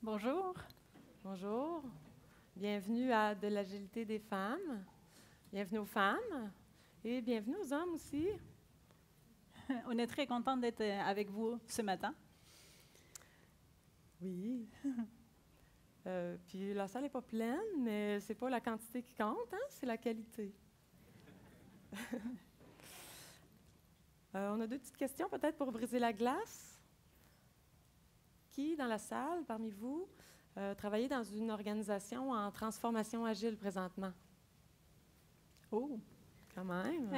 Bonjour. Bonjour. Bienvenue à De l'agilité des femmes. Bienvenue aux femmes et bienvenue aux hommes aussi. On est très content d'être avec vous ce matin. Oui. Puis la salle n'est pas pleine, mais c'est pas la quantité qui compte, hein, c'est la qualité. On a deux petites questions peut-être pour briser la glace. Qui, dans la salle, parmi vous, travaillez dans une organisation en transformation agile présentement? Oh, quand même!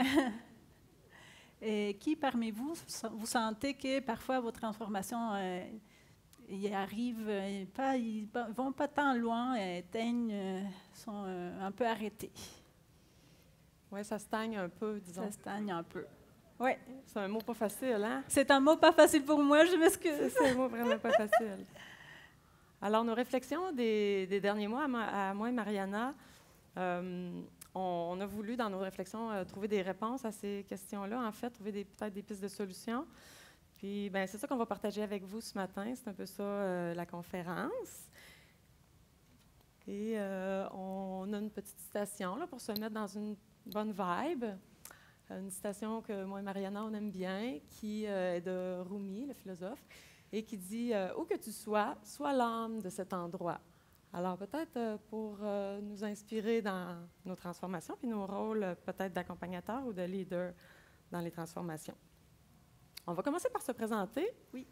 Et qui parmi vous, vous sentez que parfois vos transformations y arrivent, ils ne vont pas tant loin, sont un peu arrêtés? Oui, ça stagne un peu, disons. Ça stagne un peu. Oui. C'est un mot pas facile, hein? C'est un mot pas facile pour moi, je m'excuse. C'est un mot vraiment pas facile. Alors, nos réflexions des derniers mois, à moi et Mariana, on a voulu, dans nos réflexions, trouver des réponses à ces questions-là, en fait, trouver peut-être des pistes de solutions. Puis, c'est ça qu'on va partager avec vous ce matin. C'est un peu ça, la conférence. Et on a une petite citation là, pour se mettre dans une bonne vibe. Une citation que moi et Mariana, on aime bien, qui est de Rumi, le philosophe, et qui dit « Où que tu sois, sois l'âme de cet endroit ». Alors, peut-être pour nous inspirer dans nos transformations, puis nos rôles peut-être d'accompagnateurs ou de leaders dans les transformations. On va commencer par se présenter. Oui.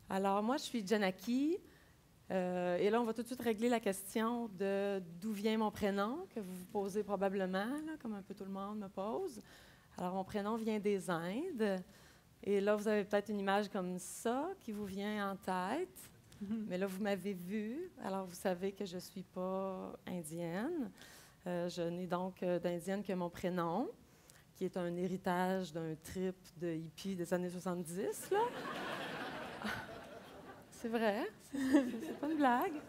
Alors, moi, je suis Janaki. Et là, on va tout de suite régler la question de d'où vient mon prénom, que vous vous posez probablement, là, comme un peu tout le monde me pose. Alors, mon prénom vient des Indes. Et là, vous avez peut-être une image comme ça qui vous vient en tête. Mais là, vous m'avez vue, alors vous savez que je ne suis pas indienne. Je n'ai donc d'indienne que mon prénom, qui est un héritage d'un trip de hippie des années 70, là. C'est vrai, c'est pas une blague.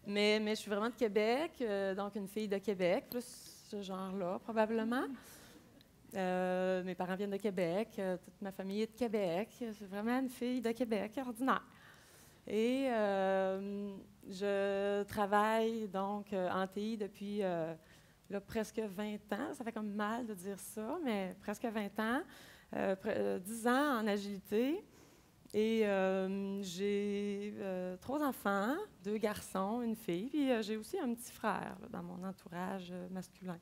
Mais je suis vraiment de Québec, donc une fille de Québec, plus ce genre-là, probablement. Mes parents viennent de Québec, toute ma famille est de Québec. C'est vraiment une fille de Québec, ordinaire. Et je travaille donc en TI depuis là, presque 20 ans. Ça fait comme mal de dire ça, mais presque 20 ans. 10 ans en agilité. Et j'ai 3 enfants, 2 garçons, une fille. Puis j'ai aussi un petit frère là, dans mon entourage masculin.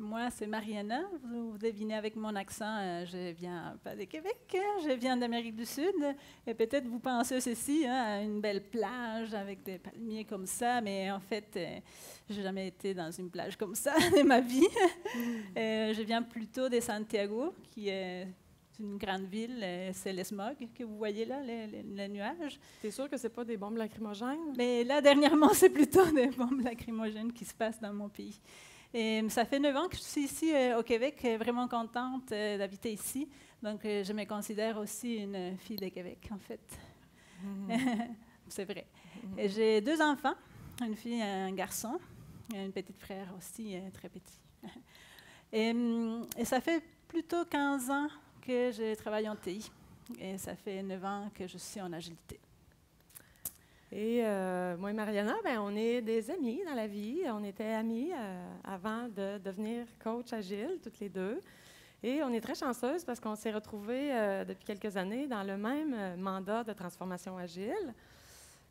Moi, c'est Mariana. Vous devinez avec mon accent, je viens pas de Québec, je viens d'Amérique du Sud. Et peut-être vous pensez ceci, à une belle plage avec des palmiers comme ça, mais en fait, je n'ai jamais été dans une plage comme ça de ma vie. Je viens plutôt de Santiago, qui est une grande ville. C'est le smog que vous voyez là, les nuages. T'es sûr que ce n'est pas des bombes lacrymogènes? Mais là, dernièrement, c'est plutôt des bombes lacrymogènes qui se passent dans mon pays. Et ça fait 9 ans que je suis ici au Québec, vraiment contente d'habiter ici. Donc, je me considère aussi une fille de Québec, en fait. C'est vrai. Et j'ai 2 enfants, une fille et un garçon, et une petite frère aussi, très petit. Et ça fait plutôt 15 ans que je travaille en TI. Et ça fait 9 ans que je suis en agilité. Et moi et Mariana, on est des amis dans la vie. On était amis avant de devenir coach agile, toutes les deux. Et on est très chanceuses parce qu'on s'est retrouvés depuis quelques années dans le même mandat de transformation agile.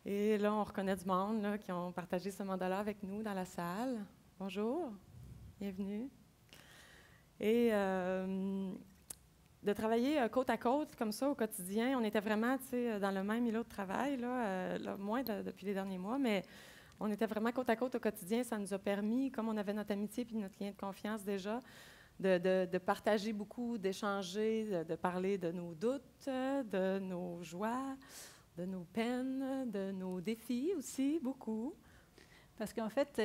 Et là, on reconnaît du monde là, qui ont partagé ce mandat-là avec nous dans la salle. Bonjour, bienvenue. Et de travailler côte à côte comme ça au quotidien. On était vraiment dans le même îlot de travail, là, moins depuis les derniers mois, mais on était vraiment côte à côte au quotidien. Ça nous a permis, comme on avait notre amitié et notre lien de confiance déjà, de partager beaucoup, d'échanger, de parler de nos doutes, de nos joies, de nos peines, de nos défis aussi, beaucoup. Parce qu'en fait,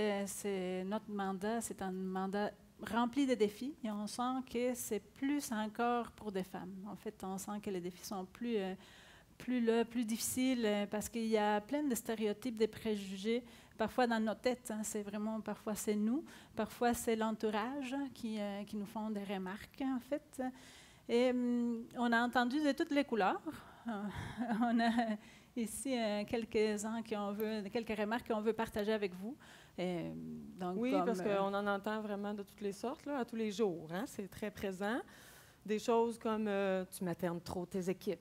notre mandat, c'est un mandat rempli de défis, et on sent que c'est plus encore pour des femmes. En fait, on sent que les défis sont plus difficiles parce qu'il y a plein de stéréotypes, de préjugés, parfois dans nos têtes. C'est vraiment, parfois c'est nous, parfois c'est l'entourage qui nous font des remarques, en fait. Et on a entendu de toutes les couleurs. ici quelques remarques qu'on veut partager avec vous. Donc, oui, parce qu'on en entend vraiment de toutes les sortes, là, à tous les jours. Hein? C'est très présent. Des choses comme tu maternes trop tes équipes.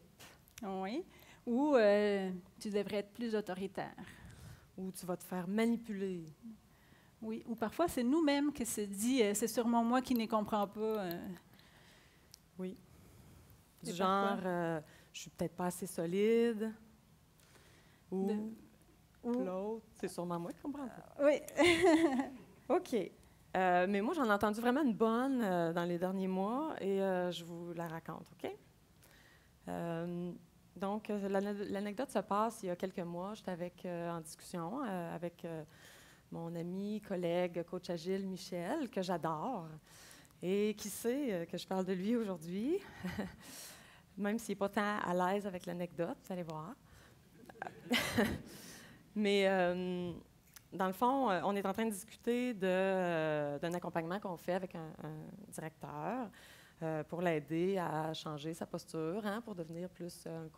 Oui. Ou tu devrais être plus autoritaire. Ou tu vas te faire manipuler. Oui. Ou parfois, c'est nous-mêmes qui se dit c'est sûrement moi qui ne comprends pas. Oui. Du genre, je suis peut-être pas assez solide. Ou l'autre, c'est sûrement moi qui ne comprends pas. Oui. OK. Mais moi, j'en ai entendu vraiment une bonne dans les derniers mois et je vous la raconte, OK? Donc, l'anecdote se passe il y a quelques mois. J'étais en discussion avec mon ami, collègue, coach agile Michel, que j'adore. Et qui sait que je parle de lui aujourd'hui, même s'il n'est pas tant à l'aise avec l'anecdote, vous allez voir. Mais dans le fond, on est en train de discuter d'un accompagnement qu'on fait avec un directeur pour l'aider à changer sa posture, hein, pour devenir plus un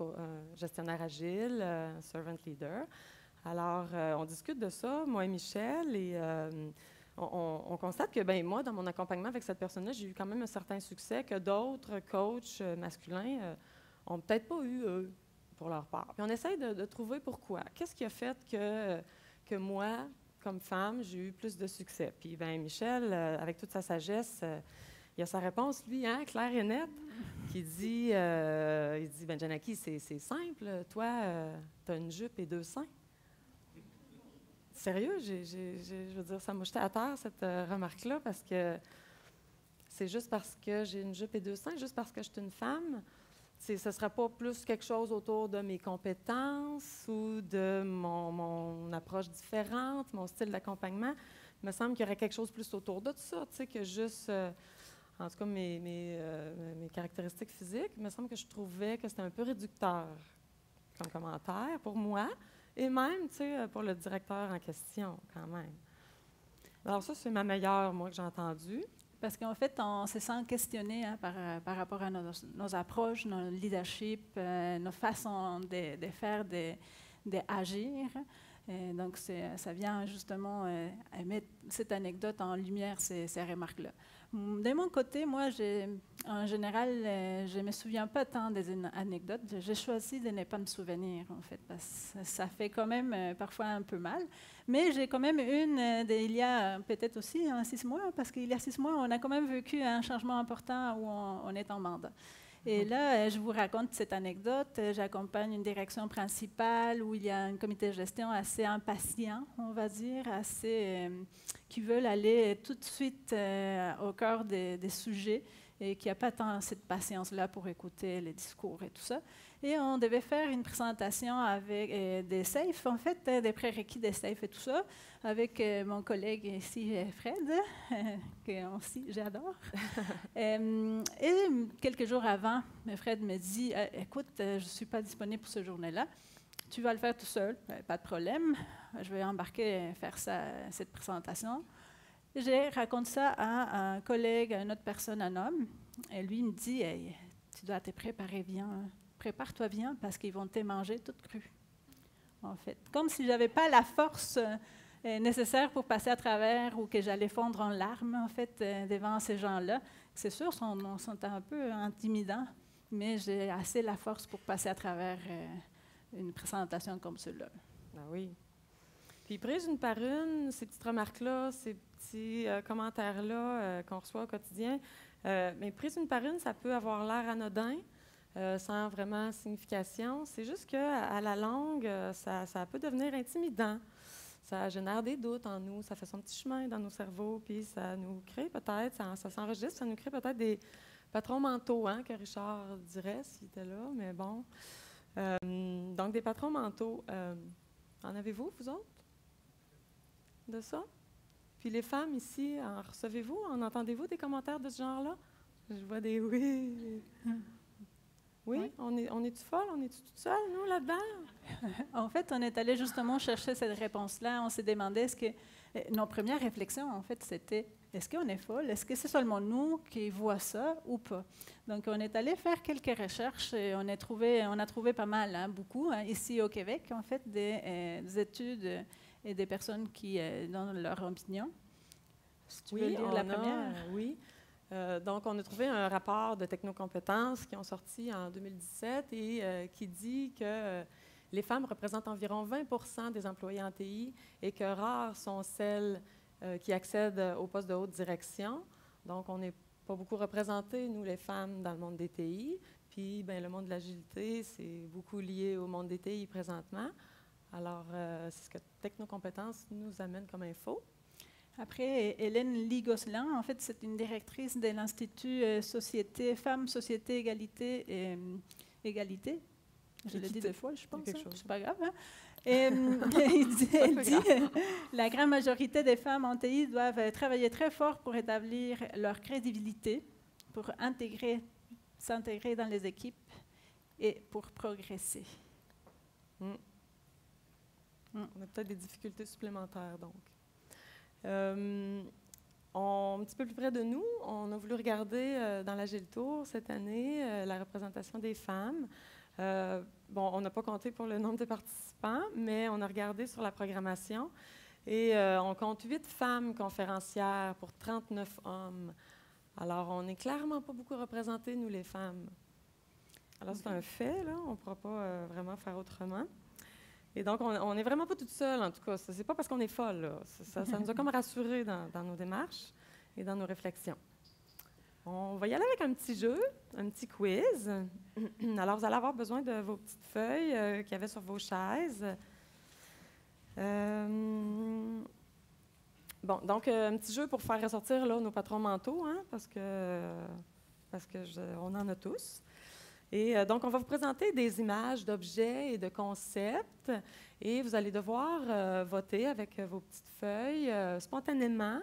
gestionnaire agile, un servant leader. Alors, on discute de ça, moi et Michel, et on constate que, bien, moi, dans mon accompagnement avec cette personne-là, j'ai eu quand même un certain succès que d'autres coachs masculins n'ont peut-être pas eu, eux, pour leur part. Puis on essaie de trouver pourquoi. Qu'est-ce qui a fait que moi, comme femme, j'ai eu plus de succès? Puis, bien, Michel, avec toute sa sagesse, il a sa réponse, lui, hein, claire et nette, qui dit, il dit, bien, Janaki, c'est simple, toi, tu as une jupe et 2 seins. Sérieux, je veux dire, ça m'a jeté à terre, cette remarque-là, parce que c'est juste parce que j'ai une jupe et 2 seins, juste parce que je suis une femme. Ce ne sera pas plus quelque chose autour de mes compétences ou de mon approche différente, mon style d'accompagnement. Il me semble qu'il y aurait quelque chose plus autour de ça, tu sais, que juste, en tout cas, mes caractéristiques physiques. Il me semble que je trouvais que c'était un peu réducteur comme commentaire pour moi. Et même, tu sais, pour le directeur en question, quand même. Alors ça, c'est ma meilleure, moi, que j'ai entendue. Parce qu'en fait, on se sent questionné hein, par rapport à nos approches, nos leadership, nos façons de faire, d'agir. Donc, ça vient justement mettre cette anecdote en lumière, ces remarques-là. De mon côté, moi, en général, je ne me souviens pas tant des anecdotes. J'ai choisi de ne pas me souvenir, en fait, parce que ça fait quand même parfois un peu mal. Mais j'ai quand même une il y a peut-être aussi 6 mois, parce qu'il y a 6 mois, on a quand même vécu un changement important où on est en mandat. Et là, je vous raconte cette anecdote. J'accompagne une direction principale où il y a un comité de gestion assez impatient, on va dire, qui veulent aller tout de suite au cœur des sujets et qui n'a pas tant cette patience-là pour écouter les discours et tout ça. Et on devait faire une présentation avec des SAFE, en fait, des prérequis des SAFE et tout ça, avec mon collègue ici, Fred, que aussi j'adore. Et quelques jours avant, Fred me dit « Écoute, je ne suis pas disponible pour ce journée-là. Tu vas le faire tout seul, pas de problème. Je vais embarquer et faire cette présentation. » Je raconte ça à un collègue, à une autre personne, un homme. Et lui me dit hey, « Tu dois te préparer bien. Prépare-toi bien parce qu'ils vont te manger toute crue. » En fait, comme si je n'avais pas la force nécessaire pour passer à travers ou que j'allais fondre en larmes, en fait, devant ces gens-là. C'est sûr, ils sont un peu intimidants, mais j'ai assez la force pour passer à travers une présentation comme celle-là. Ben oui. Puis, prise une par une, ces petites remarques-là, ces petits commentaires-là qu'on reçoit au quotidien, mais prise une par une, ça peut avoir l'air anodin, sans vraiment signification. C'est juste qu'à la longue, ça peut devenir intimidant. Ça génère des doutes en nous, ça fait son petit chemin dans nos cerveaux, puis ça nous crée peut-être, ça s'enregistre, ça nous crée peut-être des patrons mentaux, hein, que Richard dirait s'il était là, mais bon. Donc, des patrons mentaux. En avez-vous, vous autres, de ça? Puis les femmes ici, en recevez-vous? En entendez-vous des commentaires de ce genre-là? Je vois des oui. Oui? On est-tu folle? On est-tu toute seule, nous, là-dedans? En fait, on est allé justement chercher cette réponse-là. On s'est demandé est-ce que... Nos premières réflexions, en fait, c'était est-ce qu'on est folle? Est-ce que c'est seulement nous qui voient ça ou pas? Donc, on est allé faire quelques recherches et on a trouvé pas mal, hein, beaucoup, hein, ici au Québec, en fait, des études et des personnes qui donnent leur opinion. Si tu veux lire la première. Oui. Donc, on a trouvé un rapport de technocompétences qui ont sorti en 2017 et qui dit que les femmes représentent environ 20 des employés en TI et que rares sont celles qui accèdent aux postes de haute direction. Donc, on n'est pas beaucoup représentés, nous, les femmes, dans le monde des TI. Puis, le monde de l'agilité, c'est beaucoup lié au monde des TI présentement. Alors, c'est ce que Technocompétences nous amène comme info. Après, Hélène Lee-Gosselin, en fait, c'est une directrice de l'Institut Société, Femmes, Société, Égalité. Égalité. Je l'ai dit 2 fois, je pense. C'est pas grave. Hein? Elle dit la grande majorité des femmes en TI doivent travailler très fort pour établir leur crédibilité, pour s'intégrer dans les équipes et pour progresser. On a peut-être des difficultés supplémentaires, donc. Un petit peu plus près de nous, on a voulu regarder dans l'Agile Tour cette année la représentation des femmes. On n'a pas compté pour le nombre de participants, mais on a regardé sur la programmation et on compte 8 femmes conférencières pour 39 hommes. Alors, on n'est clairement pas beaucoup représentés, nous, les femmes. Alors, c'est un fait, là. On ne pourra pas vraiment faire autrement. Et donc, on n'est vraiment pas toutes seules, en tout cas. Ce n'est pas parce qu'on est folle, là. Ça nous a comme rassurés dans nos démarches et dans nos réflexions. On va y aller avec un petit jeu, un petit quiz. Alors, vous allez avoir besoin de vos petites feuilles qu'il y avait sur vos chaises. Donc, un petit jeu pour faire ressortir là, nos patrons mentaux, hein, parce que on en a tous. Et donc, on va vous présenter des images d'objets et de concepts et vous allez devoir voter avec vos petites feuilles spontanément,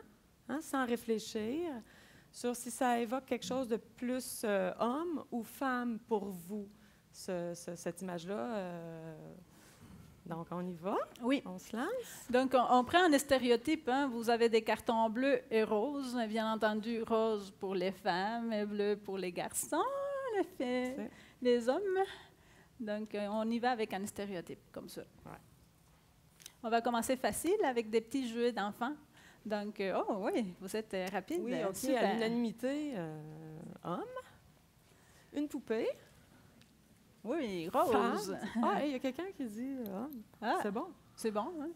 hein, sans réfléchir, sur si ça évoque quelque chose de plus homme ou femme pour vous, cette image-là. Donc, on y va? Oui. On se lance? Donc, on prend un stéréotype. Hein. Vous avez des cartons bleus et roses. Bien entendu, rose pour les femmes et bleu pour les garçons. Les hommes. Donc, on y va avec un stéréotype, comme ça. Ouais. On va commencer facile avec des petits jeux d'enfants. Donc, oh oui, vous êtes rapide. Oui, OK, super. à l'unanimité, homme. Une poupée. Oui, rose. Ah, il y a quelqu'un qui dit homme. Ah, c'est bon. C'est bon, hein?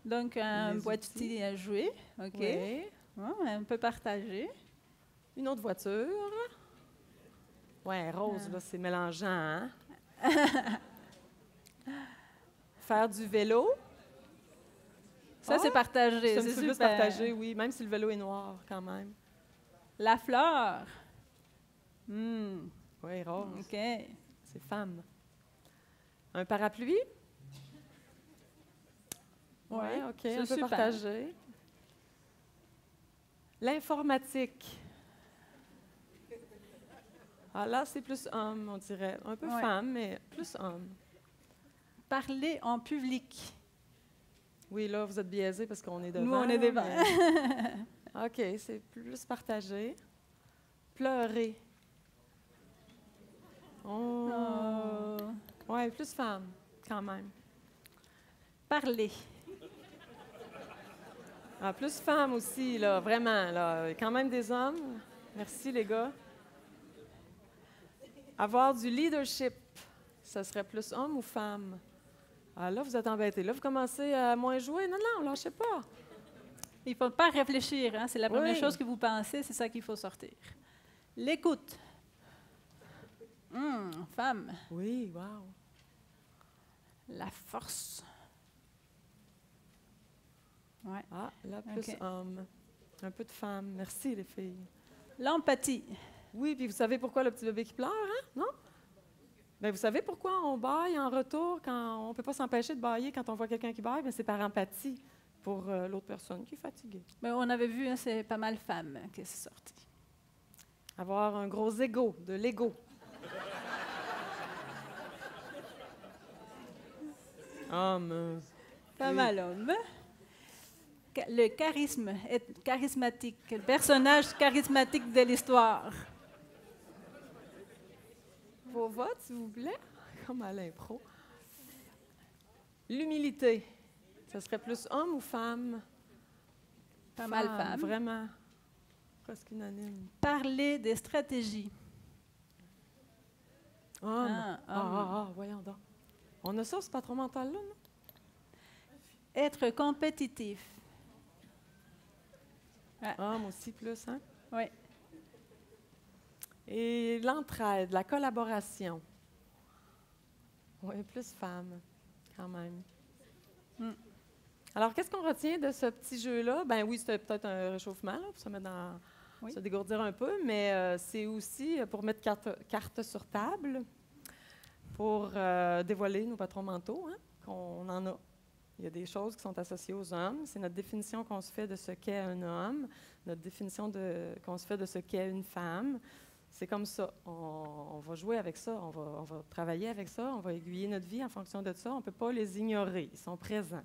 Donc, un boîtier à jouer. OK. Oui. On peut partager. Une autre voiture. Oui, rose, là, c'est mélangeant, hein? Faire du vélo. Ça, c'est partagé. C'est plus partagé, oui, même si le vélo est noir, quand même. La fleur. Oui, rose. OK. C'est femme. Un parapluie. Oui, OK, un peu partagé. L'informatique. Ah, là, c'est plus homme, on dirait. Un peu femme, mais plus homme. Parler en public. Oui, là, vous êtes biaisés parce qu'on est devant. Nous, on est devant. Mais... OK, c'est plus partagé. Pleurer. Oh. Oui, plus femme, quand même. Parler. Ah, plus femme aussi, là, vraiment. Là. Quand même des hommes. Merci, les gars. Avoir du leadership, ça serait plus homme ou femme? Ah, là, vous êtes embêtés. Là, vous commencez à moins jouer. Non, non, lâchez pas. Il ne faut pas réfléchir. Hein? C'est la première chose que vous pensez, c'est ça qu'il faut sortir. L'écoute. Femme. Oui, wow. La force. Ouais. Ah, là, plus homme. Un peu de femme. Merci, les filles. L'empathie. Oui, puis vous savez pourquoi le petit bébé qui pleure, hein? Non? Bien, vous savez pourquoi on bâille en retour quand on ne peut pas s'empêcher de bâiller quand on voit quelqu'un qui bâille? Bien, c'est par empathie pour l'autre personne qui est fatiguée. Bien, on avait vu, hein, c'est pas mal femmes qui sont sorties. Avoir un gros ego, de l'ego. Homme. Pas mal homme. le charisme est charismatique, le personnage charismatique de l'histoire. Vos votes, s'il vous plaît, comme à l'impro. L'humilité, ce serait plus homme ou femme? Pas mal femme. Vraiment, presque unanime. Parler des stratégies. Homme. Voyons donc. On a ça, ce patron mental-là, non? Être compétitif. Homme aussi plus, hein? Oui. Et l'entraide, la collaboration. Oui, plus femme, quand même. Alors, qu'est-ce qu'on retient de ce petit jeu-là? Ben oui, c'était peut-être un réchauffement, là, pour se mettre dans... se dégourdir un peu, mais c'est aussi pour mettre carte sur table, pour dévoiler nos patrons mentaux, hein, qu'on en a. Il y a des choses qui sont associées aux hommes. C'est notre définition qu'on se fait de ce qu'est un homme, notre définition qu'on se fait de ce qu'est une femme. C'est comme ça. On va jouer avec ça, on va travailler avec ça, on va aiguiller notre vie en fonction de ça. On ne peut pas les ignorer, ils sont présents.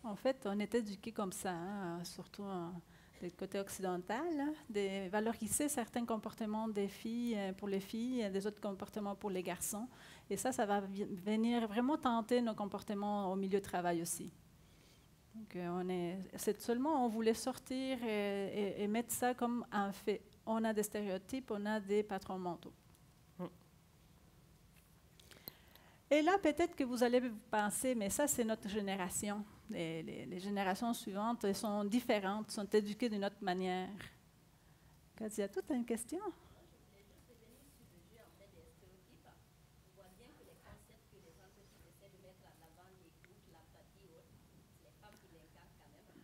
En fait, on est éduqués comme ça, hein, surtout du côté occidental, hein, de valoriser certains comportements des filles pour les filles et des autres comportements pour les garçons. Et ça va venir vraiment tenter nos comportements au milieu de travail aussi. Donc, c'est seulement on voulait sortir et mettre ça comme un fait. On a des stéréotypes, on a des patrons mentaux. Et là, peut-être que vous allez vous penser, mais ça, c'est notre génération. Les générations suivantes elles sont différentes, sont éduquées d'une autre manière. Katia, tu as une question?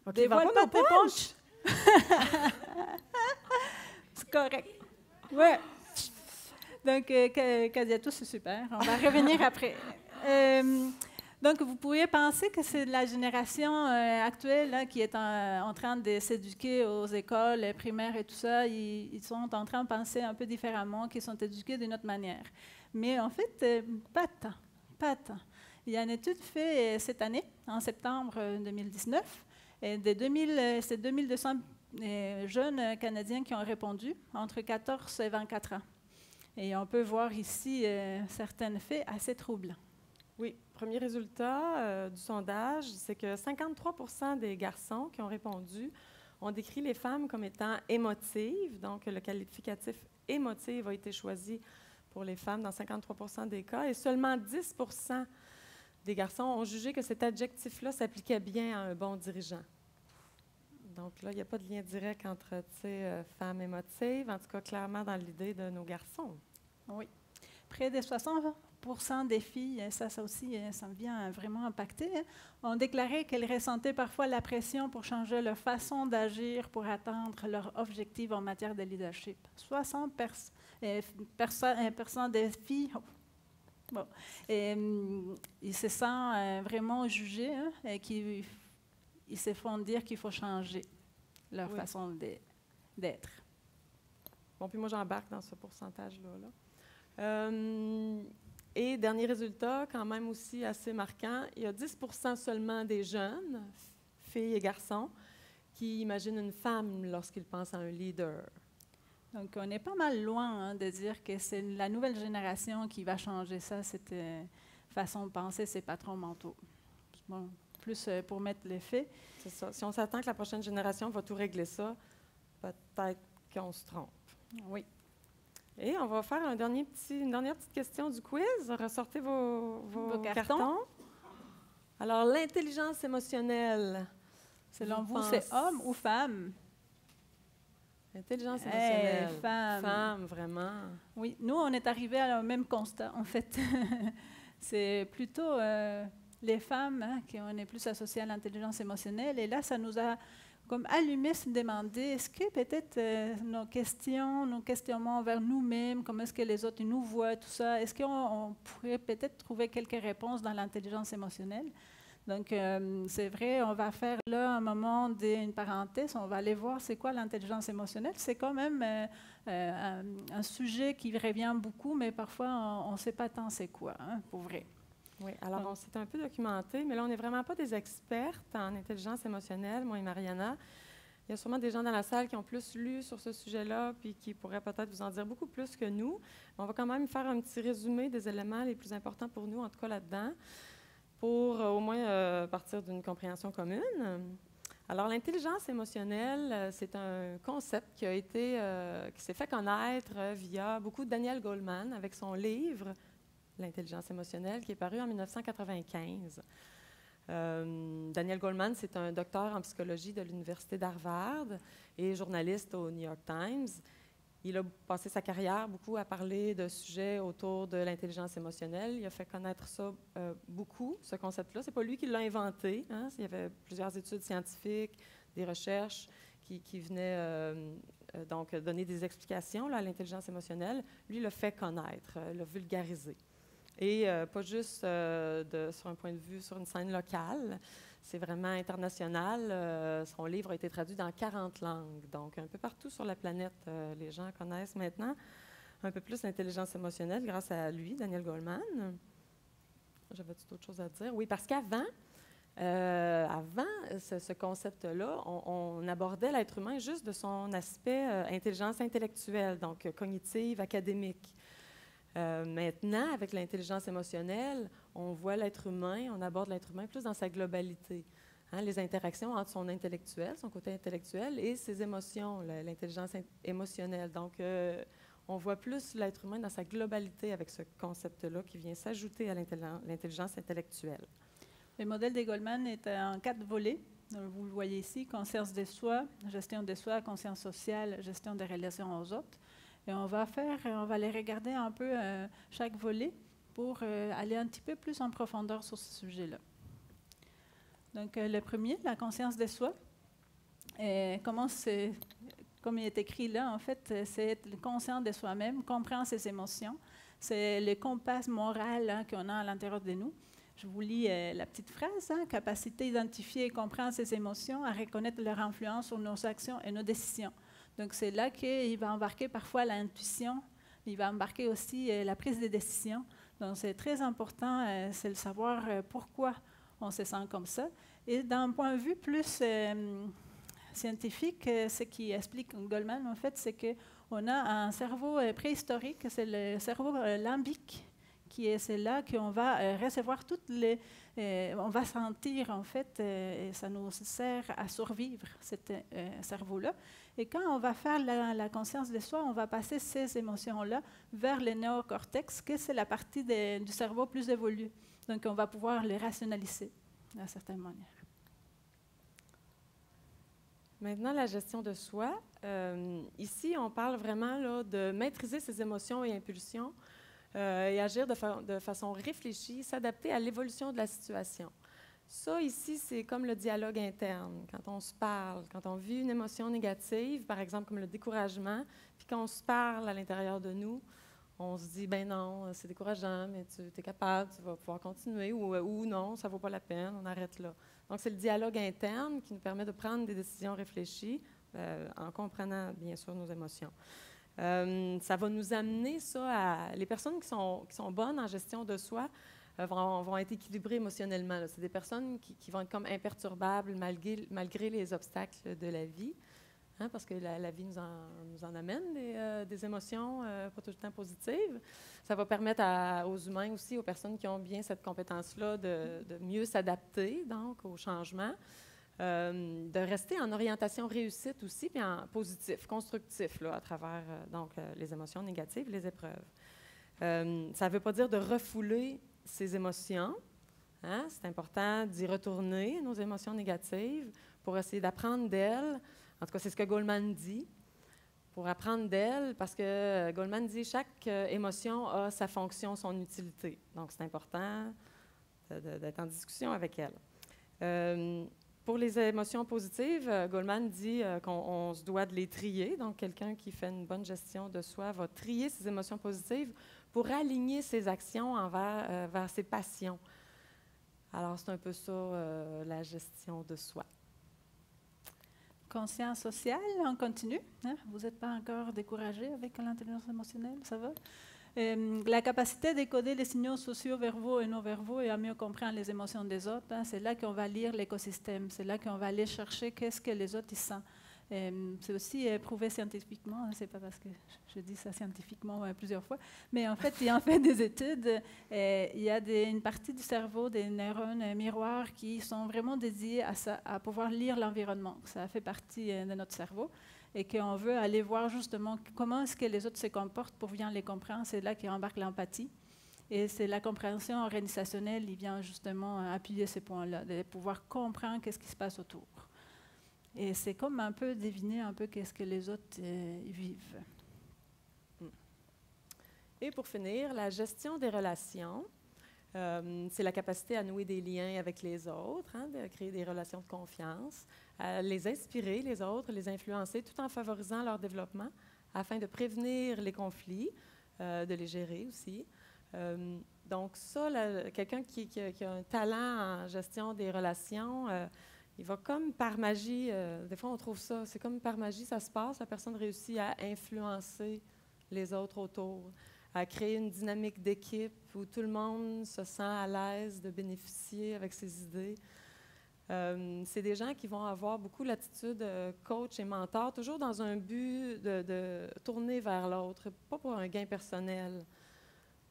Okay, dévoile pas tes punch! C'est correct. Ouais. Donc, Kadiatou, c'est super. On va revenir après. Donc, vous pourriez penser que c'est la génération actuelle là, qui est en train de s'éduquer aux écoles primaires et tout ça. Ils sont en train de penser un peu différemment, qu'ils sont éduqués d'une autre manière. Mais en fait, pas tant. Pas tant. Il y a une étude faite cette année, en septembre 2019. Et c'est 2200 jeunes Canadiens qui ont répondu, entre 14 et 24 ans. Et on peut voir ici certains faits assez troublants. Oui, premier résultat du sondage, c'est que 53 des garçons qui ont répondu ont décrit les femmes comme étant émotives. Donc, le qualificatif émotive a été choisi pour les femmes dans 53 des cas. Et seulement 10 des garçons ont jugé que cet adjectif-là s'appliquait bien à un bon dirigeant. Donc là, il n'y a pas de lien direct entre femmes émotives, en tout cas clairement dans l'idée de nos garçons. Oui. Près de 60% des filles, ça aussi, ça me vient vraiment impacter, hein, ont déclaré qu'elles ressentaient parfois la pression pour changer leur façon d'agir pour atteindre leur objectif en matière de leadership. 60% des filles... Bon. Ils se sentent vraiment jugés, hein, et ils se font dire qu'il faut changer leur façon d'être. Bon, puis moi, j'embarque dans ce pourcentage-là. Et dernier résultat, quand même aussi assez marquant, il y a 10 seulement des jeunes, filles et garçons, qui imaginent une femme lorsqu'ils pensent à un leader. Donc, on est pas mal loin de dire que c'est la nouvelle génération qui va changer ça, cette façon de penser, ces patrons mentaux. Bon, plus pour mettre les faits. C'est ça. Si on s'attend que la prochaine génération va tout régler ça, peut-être qu'on se trompe. Oui. Et on va faire une dernière petite question du quiz. Ressortez vos cartons. Alors, l'intelligence émotionnelle. Selon vous, c'est homme ou femme? L'intelligence émotionnelle. Femme. Femme, vraiment. Oui, nous, on est arrivés au même constat, en fait. C'est plutôt les femmes hein, qui on est plus associées à l'intelligence émotionnelle. Et là, ça nous a comme allumé se demander, est-ce que peut-être nos questionnements envers nous-mêmes, comment est-ce que les autres nous voient, tout ça, est-ce qu'on pourrait peut-être trouver quelques réponses dans l'intelligence émotionnelle? Donc, c'est vrai, on va faire là un moment d'une parenthèse, on va aller voir c'est quoi l'intelligence émotionnelle. C'est quand même un sujet qui revient beaucoup, mais parfois on ne sait pas tant c'est quoi, hein, pour vrai. Oui, alors on s'est un peu documenté, mais là, on n'est vraiment pas des expertes en intelligence émotionnelle, moi et Mariana. Il y a sûrement des gens dans la salle qui ont plus lu sur ce sujet-là, puis qui pourraient peut-être vous en dire beaucoup plus que nous. On va quand même faire un petit résumé des éléments les plus importants pour nous, en tout cas là-dedans, pour au moins partir d'une compréhension commune. Alors, l'intelligence émotionnelle, c'est un concept qui s'est fait connaître via beaucoup de Daniel Goleman avec son livre L'intelligence émotionnelle, qui est paru en 1995. Daniel Goleman, c'est un docteur en psychologie de l'Université d'Harvard et journaliste au New York Times. Il a passé sa carrière beaucoup à parler de sujets autour de l'intelligence émotionnelle. Il a fait connaître ça beaucoup, ce concept-là. Ce n'est pas lui qui l'a inventé. Hein? Il y avait plusieurs études scientifiques, des recherches qui venaient donc donner des explications là, à l'intelligence émotionnelle. Lui, il l'a fait connaître, l'a vulgarisé. Et pas juste sur un point de vue sur une scène locale, c'est vraiment international. Son livre a été traduit dans 40 langues, donc un peu partout sur la planète, les gens connaissent maintenant un peu plus l'intelligence émotionnelle grâce à lui, Daniel Goleman. J'avais-tu d'autres choses à dire? Oui, parce qu'avant, ce concept-là, on abordait l'être humain juste de son aspect intelligence intellectuelle, donc cognitive, académique. Maintenant, avec l'intelligence émotionnelle, on voit l'être humain, on aborde l'être humain plus dans sa globalité. Hein, les interactions entre son intellectuel, son côté intellectuel, et ses émotions, l'intelligence émotionnelle. Donc, on voit plus l'être humain dans sa globalité avec ce concept-là qui vient s'ajouter à l'intelligence intellectuelle. Le modèle de Goleman est en 4 volets. Vous le voyez ici, conscience de soi, gestion de soi, conscience sociale, gestion des relations aux autres. Et on va les regarder un peu chaque volet pour aller un petit peu plus en profondeur sur ce sujet-là. Donc, le premier, la conscience de soi. Comme il est écrit là, en fait, c'est être conscient de soi-même, comprendre ses émotions. C'est le compas moral qu'on a à l'intérieur de nous. Je vous lis la petite phrase, capacité à identifier et comprendre ses émotions, à reconnaître leur influence sur nos actions et nos décisions. Donc, c'est là qu'il va embarquer parfois l'intuition, il va embarquer aussi la prise de décision. Donc, c'est très important, c'est le savoir pourquoi on se sent comme ça. Et d'un point de vue plus scientifique, ce qui explique Goleman, en fait, c'est qu'on a un cerveau préhistorique, c'est le cerveau limbique, qui est là qu'on va recevoir toutes les... on va sentir, en fait, et ça nous sert à survivre, ce cerveau-là. Et quand on va faire la conscience de soi, on va passer ces émotions-là vers le néocortex, que c'est la partie du cerveau plus évolue. Donc, on va pouvoir les rationaliser d'une certaine manière. Maintenant, la gestion de soi. Ici, on parle vraiment là, de maîtriser ses émotions et impulsions et agir de façon réfléchie, s'adapter à l'évolution de la situation. Ça, ici, c'est comme le dialogue interne. Quand on se parle, quand on vit une émotion négative, par exemple comme le découragement, puis quand on se parle à l'intérieur de nous, on se dit, ben non, c'est décourageant, mais tu es capable, tu vas pouvoir continuer, ou non, ça ne vaut pas la peine, on arrête là. Donc, c'est le dialogue interne qui nous permet de prendre des décisions réfléchies en comprenant, bien sûr, nos émotions. Ça va nous amener ça à... Les personnes qui sont bonnes en gestion de soi vont être équilibrées émotionnellement. C'est des personnes qui vont être comme imperturbables malgré les obstacles de la vie, hein, parce que la vie nous en amène des émotions pas tout le temps positives. Ça va permettre aux humains aussi, aux personnes qui ont bien cette compétence-là, de mieux s'adapter donc au changement. De rester en orientation réussite aussi, puis en positif, constructif, là, à travers les émotions négatives, les épreuves. Ça ne veut pas dire de refouler ses émotions. Hein? C'est important d'y retourner, nos émotions négatives, pour essayer d'apprendre d'elles. En tout cas, c'est ce que Goleman dit, pour apprendre d'elles, parce que Goleman dit que chaque émotion a sa fonction, son utilité. Donc, c'est important d'être en discussion avec elle. Pour les émotions positives, Goleman dit qu'on se doit de les trier. Donc, quelqu'un qui fait une bonne gestion de soi va trier ses émotions positives pour aligner ses actions vers ses passions. Alors, c'est un peu ça, la gestion de soi. Conscience sociale, on continue. Hein? Vous n'êtes pas encore découragé avec l'intelligence émotionnelle, ça va? La capacité de décoder les signaux sociaux, verbaux et non-verbaux et à mieux comprendre les émotions des autres, hein, c'est là qu'on va lire l'écosystème, c'est là qu'on va aller chercher qu'est-ce que les autres ils sentent. C'est aussi prouvé scientifiquement, hein, c'est pas parce que je dis ça scientifiquement plusieurs fois, mais en fait, il y a fait des études, il y a une partie du cerveau, des neurones miroirs qui sont vraiment dédiés à ça, à pouvoir lire l'environnement. Ça fait partie de notre cerveau et qu'on veut aller voir justement comment est-ce que les autres se comportent pour bien les comprendre. C'est là qu'embarque l'empathie. Et c'est la compréhension organisationnelle, il vient justement appuyer ces points-là, de pouvoir comprendre qu'est-ce qui se passe autour. Et c'est comme un peu deviner un peu qu'est-ce que les autres vivent. Et pour finir, la gestion des relations. C'est la capacité à nouer des liens avec les autres, hein, de créer des relations de confiance, à les inspirer, les autres, les influencer, tout en favorisant leur développement, afin de prévenir les conflits, de les gérer aussi. Donc ça, quelqu'un qui a un talent en gestion des relations, il va comme par magie, des fois on trouve ça, c'est comme par magie ça se passe, la personne réussit à influencer les autres autour, à créer une dynamique d'équipe où tout le monde se sent à l'aise de bénéficier avec ses idées. C'est des gens qui vont avoir beaucoup l'attitude coach et mentor, toujours dans un but de tourner vers l'autre, pas pour un gain personnel.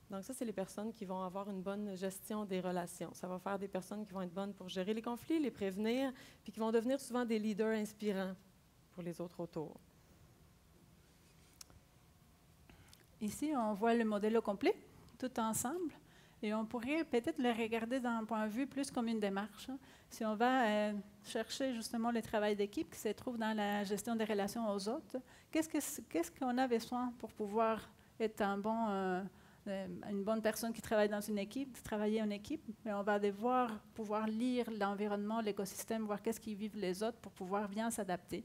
Donc ça, c'est les personnes qui vont avoir une bonne gestion des relations. Ça va faire des personnes qui vont être bonnes pour gérer les conflits, les prévenir, puis qui vont devenir souvent des leaders inspirants pour les autres autour. Ici, on voit le modèle au complet, tout ensemble, et on pourrait peut-être le regarder d'un point de vue plus comme une démarche. Hein. Si on va chercher justement le travail d'équipe qui se trouve dans la gestion des relations aux autres, qu'est-ce qu'on a besoin pour pouvoir être une bonne personne qui travaille dans une équipe, travailler en équipe, mais on va devoir pouvoir lire l'environnement, l'écosystème, voir qu'est-ce qu'ils vivent les autres pour pouvoir bien s'adapter.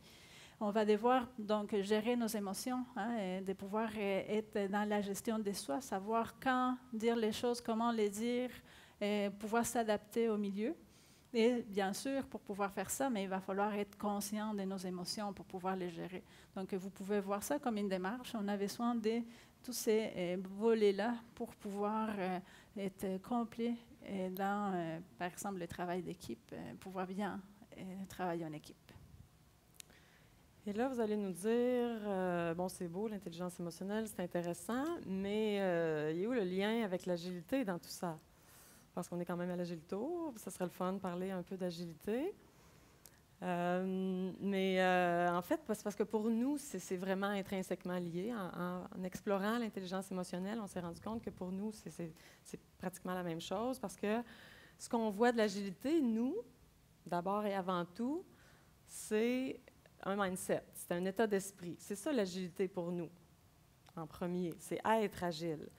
On va devoir donc gérer nos émotions, hein, et de pouvoir être dans la gestion de soi, savoir quand dire les choses, comment les dire, et pouvoir s'adapter au milieu. Et bien sûr, pour pouvoir faire ça, mais il va falloir être conscient de nos émotions pour pouvoir les gérer. Donc, vous pouvez voir ça comme une démarche. On a besoin de tous ces volets-là pour pouvoir être complet dans, par exemple, le travail d'équipe, pouvoir bien travailler en équipe. Et là, vous allez nous dire, bon, c'est beau, l'intelligence émotionnelle, c'est intéressant, mais il y a où le lien avec l'agilité dans tout ça? Parce qu'on est quand même à l'Agilitour, ça serait le fun de parler un peu d'agilité. En fait, c'est parce que pour nous, c'est vraiment intrinsèquement lié. En explorant l'intelligence émotionnelle, on s'est rendu compte que pour nous, c'est pratiquement la même chose, parce que ce qu'on voit de l'agilité, nous, d'abord et avant tout, c'est un mindset, c'est un état d'esprit. C'est ça l'agilité pour nous, en premier, c'est être agile.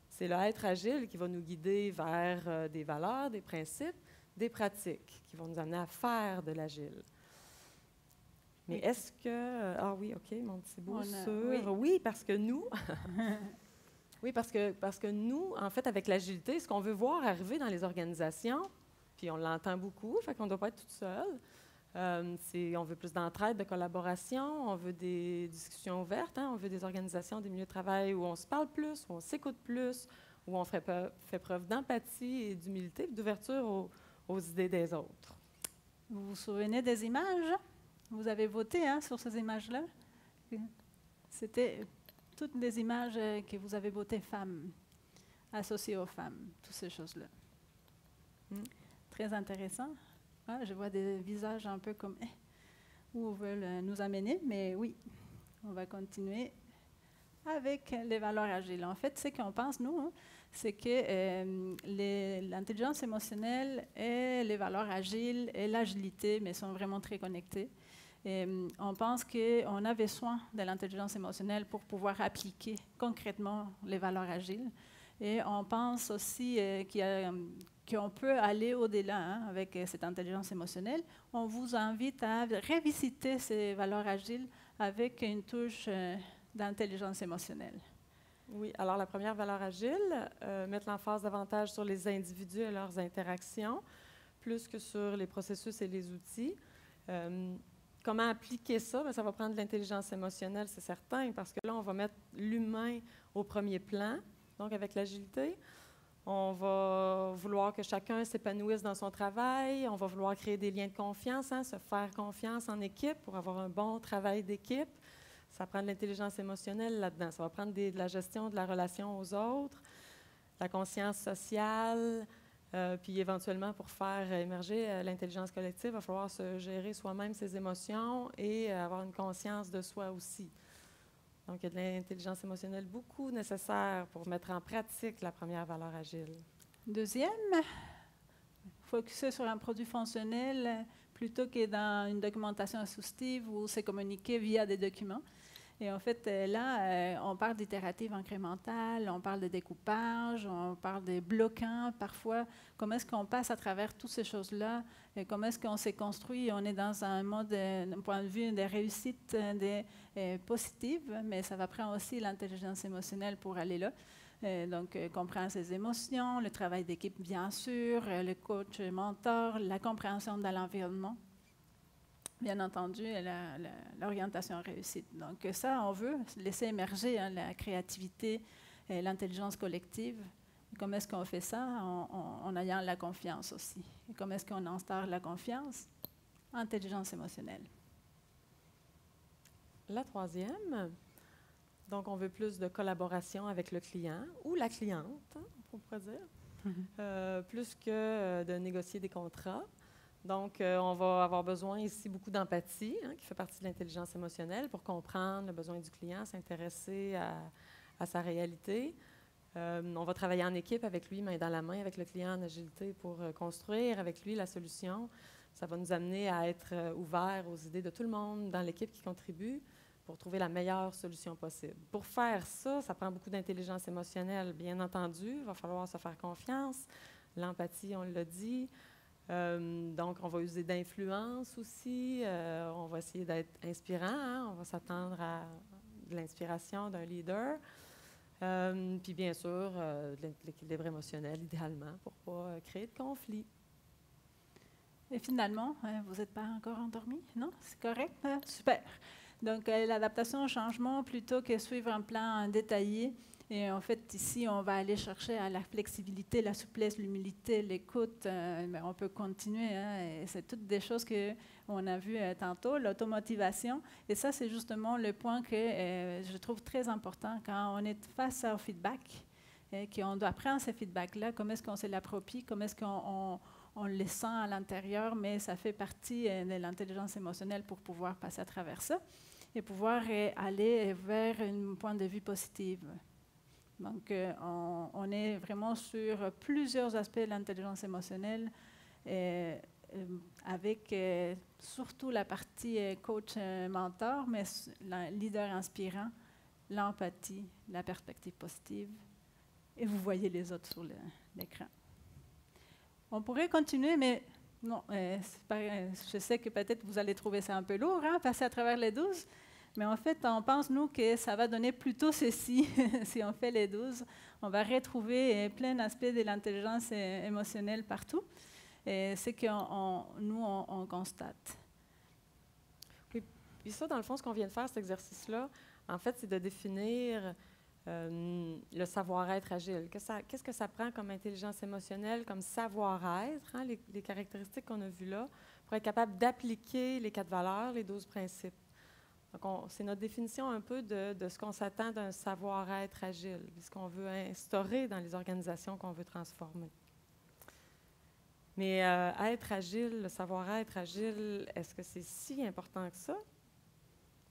C'est le être agile qui va nous guider vers des valeurs, des principes, des pratiques qui vont nous amener à faire de l'agile. Mais est-ce que... ah oui, OK, mon petit bout sûr. Oui, parce que nous... oui, parce que nous, en fait, avec l'agilité, ce qu'on veut voir arriver dans les organisations, puis on l'entend beaucoup, fait qu'on ne doit pas être toute seule. On veut plus d'entraide, de collaboration, on veut des discussions ouvertes, hein, on veut des organisations, des milieux de travail où on se parle plus, où on s'écoute plus, où on fait preuve d'empathie et d'humilité, d'ouverture aux idées des autres. Vous vous souvenez des images? Vous avez voté sur ces images-là? C'était toutes les images que vous avez votées femmes, associées aux femmes, toutes ces choses-là. Très intéressant. Ah, je vois des visages un peu comme où ils veulent nous amener, mais oui, on va continuer avec les valeurs agiles. En fait, ce qu'on pense, nous, c'est que l'intelligence émotionnelle et les valeurs agiles et l'agilité, mais sont vraiment très connectés. On pense qu'on a besoin de l'intelligence émotionnelle pour pouvoir appliquer concrètement les valeurs agiles. Et on pense aussi qu'on peut aller au-delà avec cette intelligence émotionnelle. On vous invite à revisiter ces valeurs agiles avec une touche d'intelligence émotionnelle. Oui, alors la première valeur agile, mettre l'emphase davantage sur les individus et leurs interactions, plus que sur les processus et les outils. comment appliquer ça? Bien, ça va prendre de l'intelligence émotionnelle, c'est certain, parce que là, on va mettre l'humain au premier plan, donc avec l'agilité. On va vouloir que chacun s'épanouisse dans son travail. On va vouloir créer des liens de confiance, se faire confiance en équipe pour avoir un bon travail d'équipe. Ça prend de l'intelligence émotionnelle là-dedans. Ça va prendre de la gestion de la relation aux autres, la conscience sociale, puis éventuellement, pour faire émerger l'intelligence collective, il va falloir se gérer soi-même ses émotions et avoir une conscience de soi aussi. Donc, il y a de l'intelligence émotionnelle beaucoup nécessaire pour mettre en pratique la première valeur agile. Deuxième, focuser sur un produit fonctionnel plutôt que dans une documentation exhaustive où c'est communiqué via des documents. Et en fait, là, on parle d'itérative incrémentale, on parle de découpage, on parle de bloquants parfois. Comment est-ce qu'on passe à travers toutes ces choses-là? Et comment est-ce qu'on s'est construit? On est dans un mode, d'un point de vue de réussite positive, mais ça va prendre aussi l'intelligence émotionnelle pour aller là. Donc, comprendre ses émotions, le travail d'équipe, bien sûr, le coach mentor, la compréhension de l'environnement. Bien entendu, l'orientation réussite. Donc ça, on veut laisser émerger la créativité, l'intelligence collective. Et comment est-ce qu'on fait ça? En ayant la confiance aussi. Et comment est-ce qu'on instaure la confiance? Intelligence émotionnelle. La troisième, donc on veut plus de collaboration avec le client ou la cliente, on pourrait dire, plus que de négocier des contrats. Donc, on va avoir besoin ici beaucoup d'empathie, qui fait partie de l'intelligence émotionnelle, pour comprendre le besoin du client, s'intéresser à sa réalité. On va travailler en équipe avec lui, main dans la main, avec le client en agilité pour construire avec lui la solution. Ça va nous amener à être ouverts aux idées de tout le monde dans l'équipe qui contribue pour trouver la meilleure solution possible. Pour faire ça, ça prend beaucoup d'intelligence émotionnelle, bien entendu. Il va falloir se faire confiance. L'empathie, on l'a dit. Donc, on va user d'influence aussi. On va essayer d'être inspirant. On va s'attendre à de l'inspiration d'un leader. Puis, bien sûr, de l'équilibre émotionnel, idéalement, pour ne pas créer de conflit. Et finalement, vous n'êtes pas encore endormi? Non? C'est correct? Super. Donc, l'adaptation au changement, plutôt que suivre un plan détaillé. Et en fait, ici, on va aller chercher à la flexibilité, la souplesse, l'humilité, l'écoute. Mais on peut continuer. Et c'est toutes des choses qu'on a vues tantôt, l'automotivation. Et ça, c'est justement le point que je trouve très important quand on est face au feedback, qu'on doit prendre ces feedbacks-là, comment est-ce qu'on se l'approprie, comment est-ce qu'on le sent à l'intérieur, mais ça fait partie de l'intelligence émotionnelle pour pouvoir passer à travers ça et pouvoir aller vers un point de vue positif. Donc, on est vraiment sur plusieurs aspects de l'intelligence émotionnelle, avec surtout la partie coach-mentor, mais leader inspirant, l'empathie, la perspective positive. Et vous voyez les autres sur l'écran. On pourrait continuer, mais non, je sais que peut-être vous allez trouver ça un peu lourd, passer à travers les 12. Mais en fait, on pense, nous, que ça va donner plutôt ceci, si on fait les 12. On va retrouver plein d'aspects de l'intelligence émotionnelle partout. Et c'est que nous, on constate. Oui, puis ça, dans le fond, ce qu'on vient de faire, cet exercice-là, en fait, c'est de définir le savoir-être agile. Qu'est-ce que ça prend comme intelligence émotionnelle, comme savoir-être, les caractéristiques qu'on a vues là, pour être capable d'appliquer les 4 valeurs, les 12 principes. Donc, c'est notre définition un peu de ce qu'on s'attend d'un savoir-être agile, ce qu'on veut instaurer dans les organisations qu'on veut transformer. Mais être agile, le savoir-être agile, est-ce que c'est si important que ça?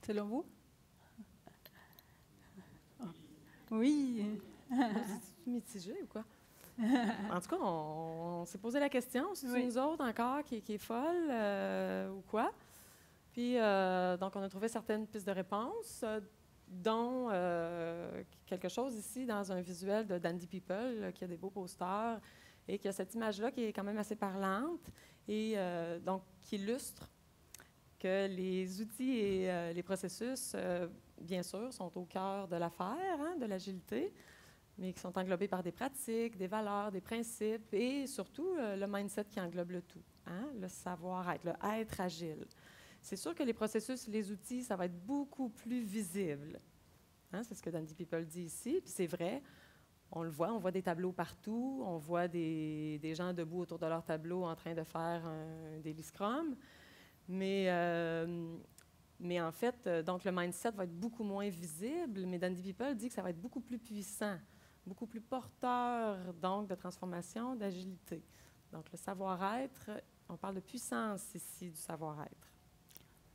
Selon vous? Oui. C'est mitigé ou quoi? En tout cas, on s'est posé la question, c'est nous autres encore qui est folle ou quoi? Puis, donc, on a trouvé certaines pistes de réponse, dont quelque chose ici dans un visuel de Dandy People, qui a des beaux posters et qui a cette image-là qui est quand même assez parlante et donc qui illustre que les outils et les processus, bien sûr, sont au cœur de l'affaire, de l'agilité, mais qui sont englobés par des pratiques, des valeurs, des principes et surtout le mindset qui englobe le tout, le savoir-être, le être agile. C'est sûr que les processus, les outils, ça va être beaucoup plus visible. Hein, c'est ce que Dandy People dit ici, puis c'est vrai. On le voit, on voit des tableaux partout, on voit des gens debout autour de leur tableau en train de faire un daily scrum. Mais en fait, donc le mindset va être beaucoup moins visible, mais Dandy People dit que ça va être beaucoup plus puissant, beaucoup plus porteur donc de transformation, d'agilité. Donc le savoir-être, on parle de puissance ici du savoir-être.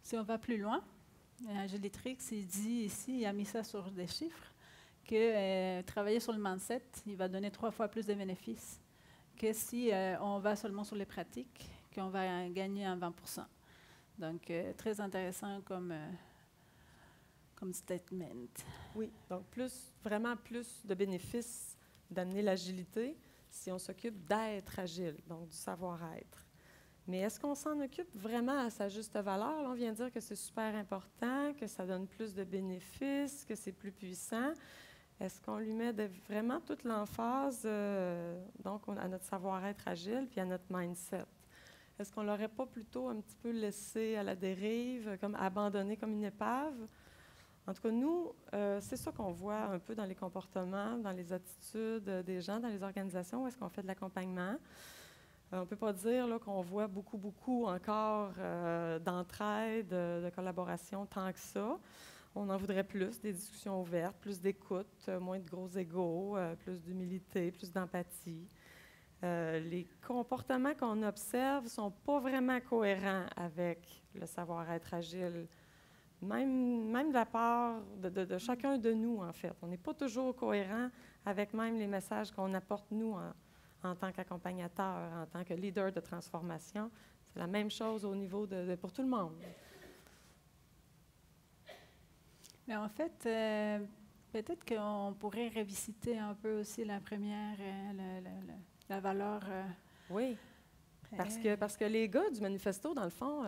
Si on va plus loin, Agilitrix, il dit ici, il a mis ça sur des chiffres, que travailler sur le mindset, il va donner 3 fois plus de bénéfices que si on va seulement sur les pratiques, qu'on va gagner en 20%. Donc, très intéressant comme statement. Oui, donc vraiment plus de bénéfices d'amener l'agilité si on s'occupe d'être agile, donc du savoir-être. Mais est-ce qu'on s'en occupe vraiment à sa juste valeur? Là, on vient de dire que c'est super important, que ça donne plus de bénéfices, que c'est plus puissant. Est-ce qu'on lui met vraiment toute l'emphase donc à notre savoir-être agile puis à notre mindset? Est-ce qu'on ne l'aurait pas plutôt un petit peu laissé à la dérive, comme abandonné comme une épave? En tout cas, nous, c'est ça qu'on voit un peu dans les comportements, dans les attitudes des gens, dans les organisations où est-ce qu'on fait de l'accompagnement. On ne peut pas dire là, qu'on voit beaucoup encore d'entraide, de collaboration tant que ça. On en voudrait plus, des discussions ouvertes, plus d'écoute, moins de gros égos, plus d'humilité, plus d'empathie. Les comportements qu'on observe ne sont pas vraiment cohérents avec le savoir-être agile, même de la part de chacun de nous, en fait. On n'est pas toujours cohérent avec même les messages qu'on apporte, nous, en tant qu'accompagnateur, en tant que leader de transformation. C'est la même chose au niveau pour tout le monde. Mais en fait, peut-être qu'on pourrait revisiter un peu aussi la première, la valeur. Oui, parce que les gars du manifesto, dans le fond,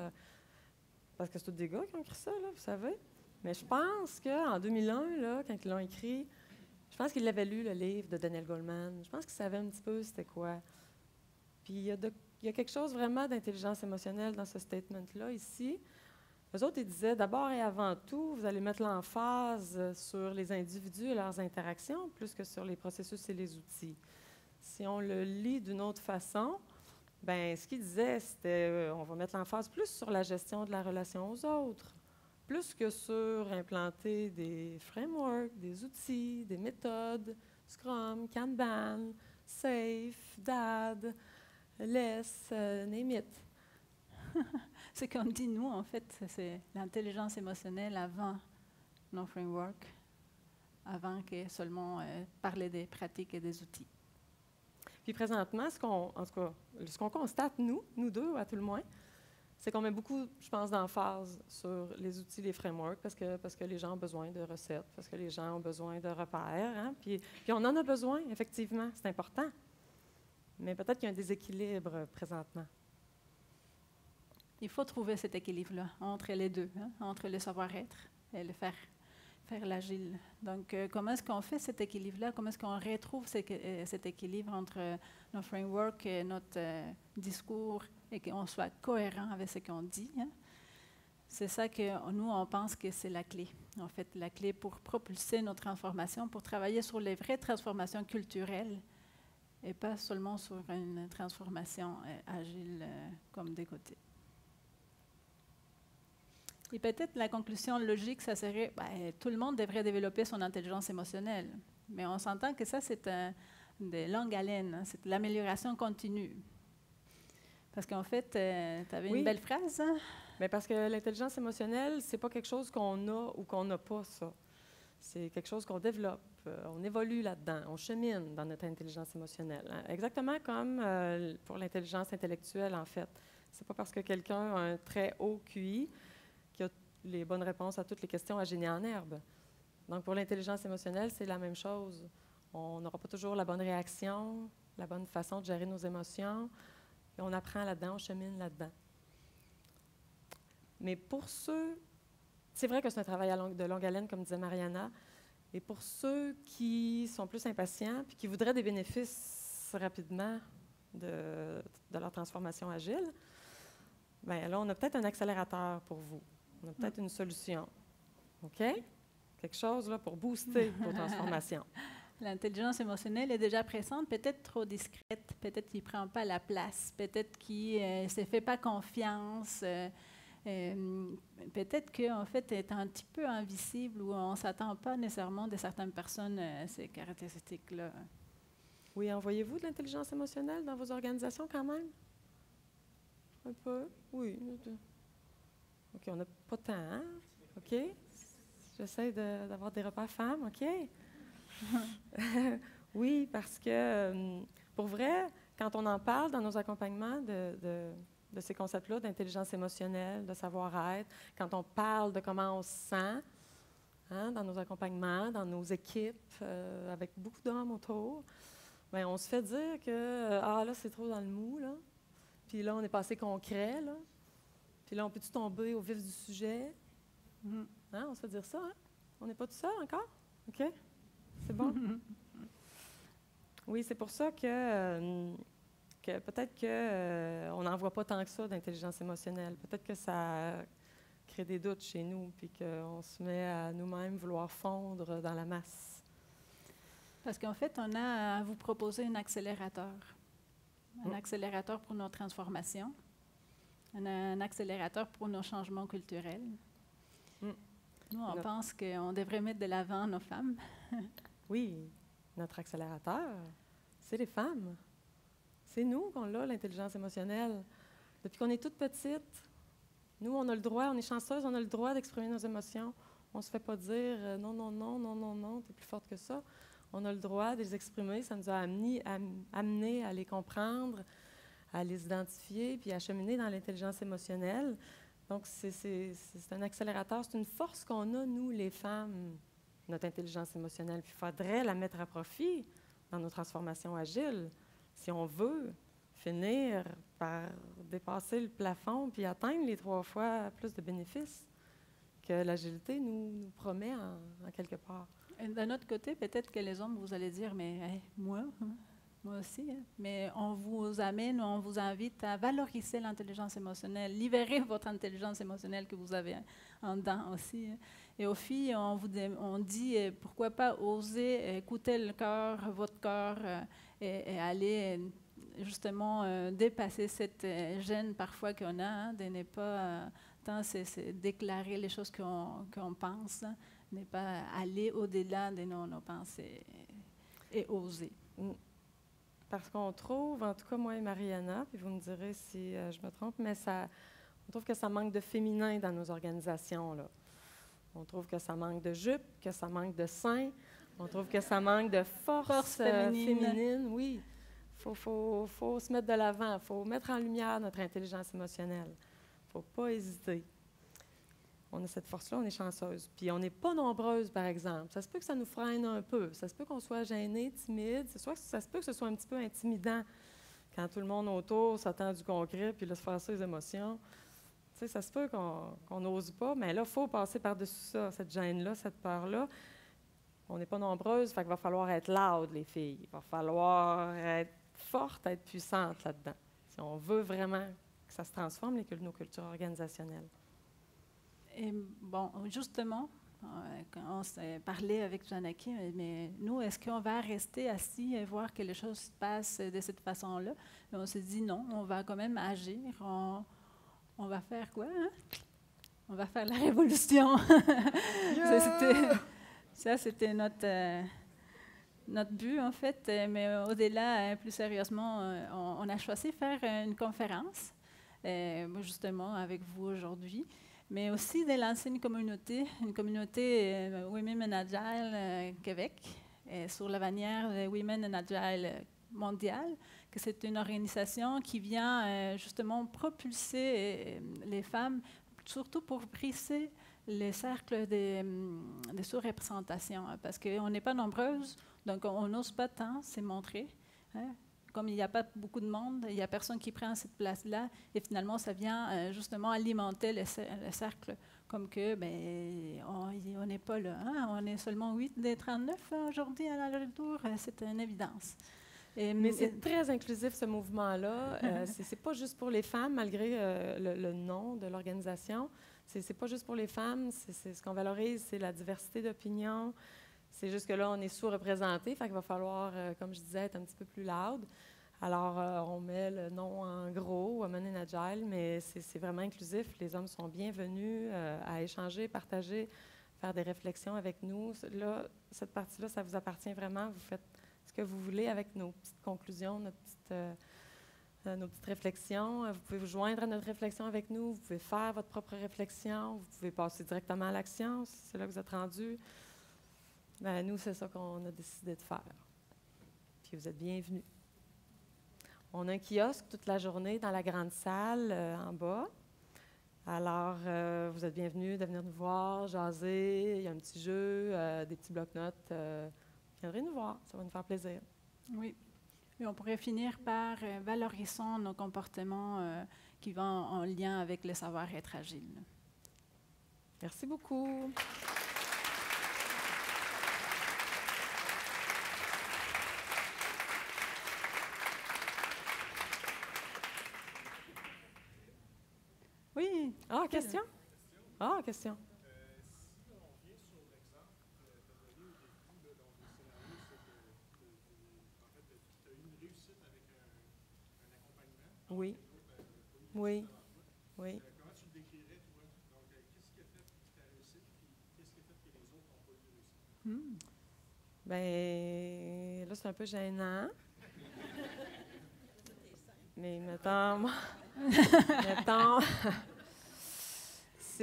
parce que c'est tous des gars qui ont écrit ça, là, vous savez, mais je pense qu'en 2001, là, quand ils l'ont écrit, je pense qu'ils l'avaient lu, le livre de Daniel Goleman. Je pense qu'ils savaient un petit peu c'était quoi. Puis il y a quelque chose vraiment d'intelligence émotionnelle dans ce statement-là, ici. Eux autres, ils disaient, d'abord et avant tout, vous allez mettre l'emphase sur les individus et leurs interactions, plus que sur les processus et les outils. Si on le lit d'une autre façon, bien, ce qu'ils disaient, c'était, on va mettre l'emphase plus sur la gestion de la relation aux autres, plus que sur implanter des frameworks, des outils, des méthodes, Scrum, Kanban, Safe, DAD, Less, name it. Ce qu'on dit, nous, en fait, c'est l'intelligence émotionnelle avant nos frameworks, avant que seulement parler des pratiques et des outils. Puis présentement, ce qu'on constate, nous deux, à tout le moins, c'est qu'on met beaucoup, je pense, d'emphase sur les outils, les frameworks, parce que les gens ont besoin de recettes, parce que les gens ont besoin de repères. Hein? Puis on en a besoin, effectivement, c'est important. Mais peut-être qu'il y a un déséquilibre présentement. Il faut trouver cet équilibre-là entre les deux, hein, entre le savoir-être et le faire l'agile. Donc, comment est-ce qu'on fait cet équilibre-là? Comment est-ce qu'on retrouve cet équilibre entre nos frameworks et notre discours et qu'on soit cohérent avec ce qu'on dit? Hein? C'est ça que nous, on pense que c'est la clé. En fait, la clé pour propulser nos transformations, pour travailler sur les vraies transformations culturelles et pas seulement sur une transformation agile comme des côtés. Et peut-être la conclusion logique, ça serait, tout le monde devrait développer son intelligence émotionnelle. Mais on s'entend que ça, c'est de longue haleine, hein, c'est de l'amélioration continue. Parce qu'en fait, tu avais une belle phrase. Hein? Mais parce que l'intelligence émotionnelle, c'est pas quelque chose qu'on a ou qu'on n'a pas, ça. C'est quelque chose qu'on développe. On évolue là-dedans. On chemine dans notre intelligence émotionnelle. Hein? Exactement comme pour l'intelligence intellectuelle, en fait. C'est pas parce que quelqu'un a un très haut QI qu'il a les bonnes réponses à toutes les questions à génie en herbe. Donc, pour l'intelligence émotionnelle, c'est la même chose. On n'aura pas toujours la bonne réaction, la bonne façon de gérer nos émotions. Et on apprend là-dedans, on chemine là-dedans. Mais pour ceux, c'est vrai que c'est un travail de longue haleine, comme disait Mariana, et pour ceux qui sont plus impatients puis qui voudraient des bénéfices rapidement de leur transformation agile, bien là, on a peut-être un accélérateur pour vous. On a peut-être une solution. OK? Quelque chose là, pour booster vos transformations. L'intelligence émotionnelle est déjà présente, peut-être trop discrète, peut-être qu'il ne prend pas la place, peut-être qu'il ne se fait pas confiance, peut-être qu'en fait, est un petit peu invisible ou on ne s'attend pas nécessairement de certaines personnes ces caractéristiques-là. Oui, envoyez-vous de l'intelligence émotionnelle dans vos organisations quand même? Un peu? Oui. OK, on n'a pas de temps, hein? OK? J'essaie d'avoir des repères femmes, OK? Oui, parce que, pour vrai, quand on en parle dans nos accompagnements de ces concepts-là, d'intelligence émotionnelle, de savoir-être, quand on parle de comment on se sent, hein, dans nos accompagnements, dans nos équipes, avec beaucoup d'hommes autour, bien, on se fait dire que, ah là, c'est trop dans le mou, là. Puis là, on n'est pas assez concret, là. Puis là, on peut-tu tomber au vif du sujet? Hein, on se fait dire ça, hein? On n'est pas tout seul encore? OK? C'est bon? Oui, c'est pour ça que peut-être qu'on n'en voit pas tant que ça d'intelligence émotionnelle. Peut-être que ça crée des doutes chez nous, puis qu'on se met à nous-mêmes vouloir fondre dans la masse. Parce qu'en fait, on a à vous proposer un accélérateur. Un accélérateur pour nos transformations. Un accélérateur pour nos changements culturels. Nous, on pense qu'on devrait mettre de l'avant nos femmes. Oui, notre accélérateur, c'est les femmes. C'est nous qu'on a, l'intelligence émotionnelle. Depuis qu'on est toute petite, nous, on a le droit, on est chanceuse, on a le droit d'exprimer nos émotions. On ne se fait pas dire non, non, non, non, non, non, tu es plus forte que ça. On a le droit de les exprimer. Ça nous a amené à les comprendre, à les identifier, puis à cheminer dans l'intelligence émotionnelle. Donc, c'est un accélérateur, c'est une force qu'on a, nous, les femmes, notre intelligence émotionnelle. Puis il faudrait la mettre à profit dans nos transformations agiles, si on veut finir par dépasser le plafond puis atteindre les 3 fois plus de bénéfices que l'agilité nous promet en quelque part. D'un autre côté, peut-être que les hommes, vous allez dire, mais hey, moi aussi, hein? Mais on vous amène, on vous invite à valoriser l'intelligence émotionnelle, libérer votre intelligence émotionnelle que vous avez en dedans aussi. Hein? Et aux filles, on dit, pourquoi pas oser écouter le cœur, votre cœur, et aller justement dépasser cette gêne parfois qu'on a, hein, de ne pas tant déclarer les choses qu'on pense, hein, ne pas aller au-delà de nos pensées et oser. Parce qu'on trouve, en tout cas moi et Mariana, puis vous me direz si je me trompe, mais on trouve que ça manque de féminin dans nos organisations, là. On trouve que ça manque de jupe, que ça manque de sein, on trouve que ça manque de force féminine. Oui, il faut se mettre de l'avant, il faut mettre en lumière notre intelligence émotionnelle. Il ne faut pas hésiter. On a cette force-là, on est chanceuse. Puis on n'est pas nombreuses, par exemple. Ça se peut que ça nous freine un peu. Ça se peut qu'on soit gêné, timide. Ça se peut que ce soit un petit peu intimidant quand tout le monde autour s'attend du concret, puis là, se faire ses émotions. Tu sais, ça se peut qu'on n'ose pas, mais là, il faut passer par-dessus ça, cette gêne-là, cette peur-là. On n'est pas nombreuses, fait qu'il va falloir être loud, les filles. Il va falloir être forte, être puissante là-dedans. Si on veut vraiment que ça se transforme, nos cultures organisationnelles. Et bon, justement, quand on s'est parlé avec Janaki, mais nous, est-ce qu'on va rester assis et voir que les choses se passent de cette façon-là? Et on s'est dit non, on va quand même agir. On va faire quoi? Hein? On va faire la révolution. Ça, c'était notre but, en fait. Mais au-delà, plus sérieusement, on a choisi de faire une conférence, justement, avec vous aujourd'hui. Mais aussi de lancer une communauté Women in Agile Québec, sur la bannière de Women in Agile mondiale, que c'est une organisation qui vient justement propulser les femmes, surtout pour briser les cercles de sous-représentation, hein, parce qu'on n'est pas nombreuses, donc on n'ose pas tant se montrer. Hein. Comme il n'y a pas beaucoup de monde, il n'y a personne qui prend cette place-là, et finalement, ça vient justement alimenter le cercle, comme que, ben, on n'est pas là. Hein? On est seulement 8 des 39 aujourd'hui à la retour, c'est une évidence. Mais c'est très inclusif, ce mouvement-là. C'est pas juste pour les femmes, malgré le nom de l'organisation. C'est pas juste pour les femmes. Ce qu'on valorise, c'est la diversité d'opinions. C'est juste que là, on est sous-représenté, fait qu'il va falloir, comme je disais, être un petit peu plus loud. Alors, on met le nom en gros, Women in Agile, mais c'est vraiment inclusif. Les hommes sont bienvenus à échanger, partager, faire des réflexions avec nous. Là, cette partie-là, ça vous appartient vraiment. Vous faites ce que vous voulez avec nos petites conclusions, nos petites réflexions. Vous pouvez vous joindre à notre réflexion avec nous. Vous pouvez faire votre propre réflexion. Vous pouvez passer directement à l'action si c'est là que vous êtes rendu. Bien, nous, c'est ça qu'on a décidé de faire. Puis vous êtes bienvenus. On a un kiosque toute la journée dans la grande salle en bas. Alors, vous êtes bienvenus de venir nous voir, jaser. Il y a un petit jeu, des petits blocs-notes. Viendrez nous voir, ça va nous faire plaisir. Oui. Et on pourrait finir par valorisons nos comportements qui vont en lien avec le savoir-être agile. Merci beaucoup. Oui. Ah, question? Ah, question. Si on revient sur l'exemple que tu as donné au début, là, dans le scénario, c'est que tu as eu une réussite avec un accompagnement. Oui. Oui. Oui. Comment tu le décrirais, toi? Donc, qu'est-ce qui a fait ta réussite, puis qu'est-ce qui a fait que les autres n'ont pas eu de réussite? Bien, là, c'est un peu gênant. Mais mettons,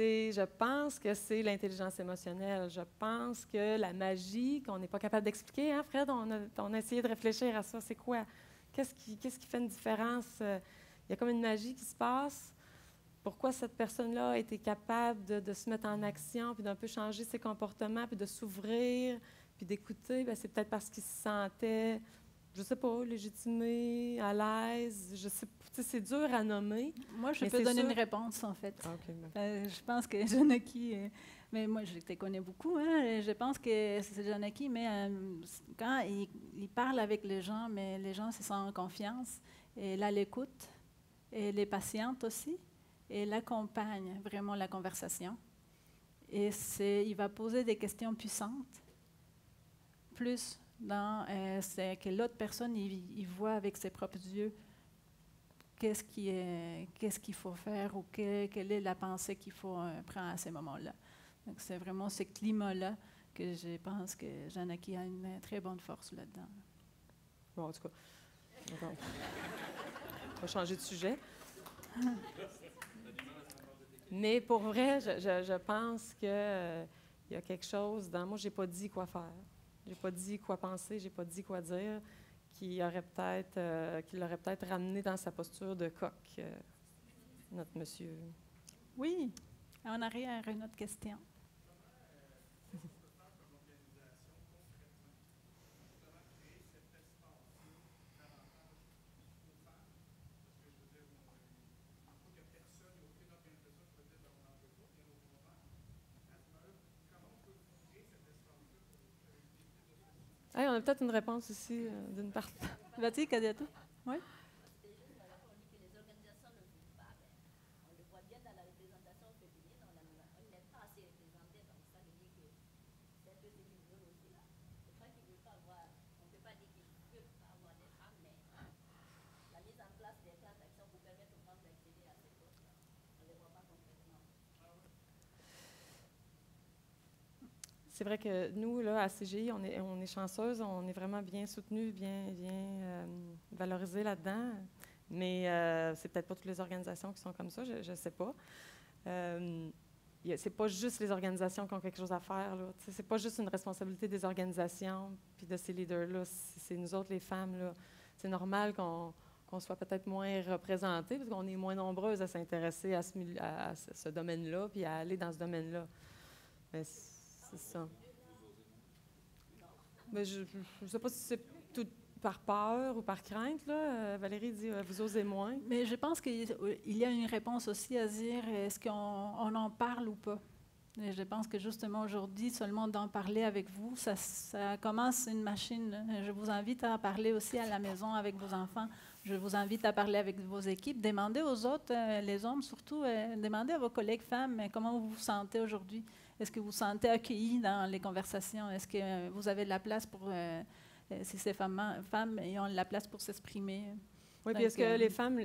je pense que c'est l'intelligence émotionnelle. Je pense que la magie qu'on n'est pas capable d'expliquer, hein, Fred, on a essayé de réfléchir à ça. C'est quoi? Qu'est-ce qui fait une différence? Il y a comme une magie qui se passe. Pourquoi cette personne-là a été capable de se mettre en action, puis d'un peu changer ses comportements, puis de s'ouvrir, puis d'écouter? Bien, c'est peut-être parce qu'il se sentait, je ne sais pas, légitimé, à l'aise. Je sais, c'est dur à nommer. Moi, je peux donner une réponse, en fait. Ah, okay, je pense que Janaki, mais moi, je te connais beaucoup, hein, je pense que c'est Janaki, mais quand il parle avec les gens, mais les gens se sentent en confiance, et là, l'écoute, et les patientes aussi, et elle accompagne vraiment la conversation. Et il va poser des questions puissantes, plus dans c'est que l'autre personne, il voit avec ses propres yeux qu'est-ce qu'il faut faire ou quelle est la pensée qu'il faut prendre à ces moments-là. Donc, c'est vraiment ce climat-là que je pense que Janaki a une très bonne force là-dedans. Bon, en tout cas, on va changer de sujet. Mais pour vrai, je pense qu'il y a quelque chose dans moi, je n'ai pas dit quoi faire. Je n'ai pas dit quoi penser, je n'ai pas dit quoi dire, qui l'aurait peut-être ramené dans sa posture de coq, notre monsieur. Oui, en arrière, une autre question. Hey, on a peut-être une réponse ici d'une part. Vas-y, Kadiatou? Oui? C'est vrai que nous, là, à CGI, on est chanceuses, on est vraiment bien soutenus, bien valorisés là-dedans. Mais c'est peut-être pas toutes les organisations qui sont comme ça, je ne sais pas. C'est pas juste les organisations qui ont quelque chose à faire. C'est pas juste une responsabilité des organisations puis de ces leaders-là. C'est nous autres, les femmes. Là. C'est normal qu'on soit peut-être moins représentés parce qu'on est moins nombreuses à s'intéresser à ce domaine-là puis à aller dans ce domaine-là. Mais c'est ça. Mais je ne sais pas si c'est tout par peur ou par crainte. Là. Valérie dit vous osez moins. Mais je pense qu'il y a une réponse aussi à dire est-ce qu'on en parle ou pas. Et je pense que justement aujourd'hui, seulement d'en parler avec vous, ça commence une machine. Je vous invite à parler aussi à la maison avec vos enfants. Je vous invite à parler avec vos équipes. Demandez aux autres, les hommes surtout, demandez à vos collègues femmes comment vous vous sentez aujourd'hui. Est-ce que vous vous sentez accueillis dans les conversations? Est-ce que vous avez de la place pour, si ces femmes ont de la place pour s'exprimer? Oui, puis est-ce que les femmes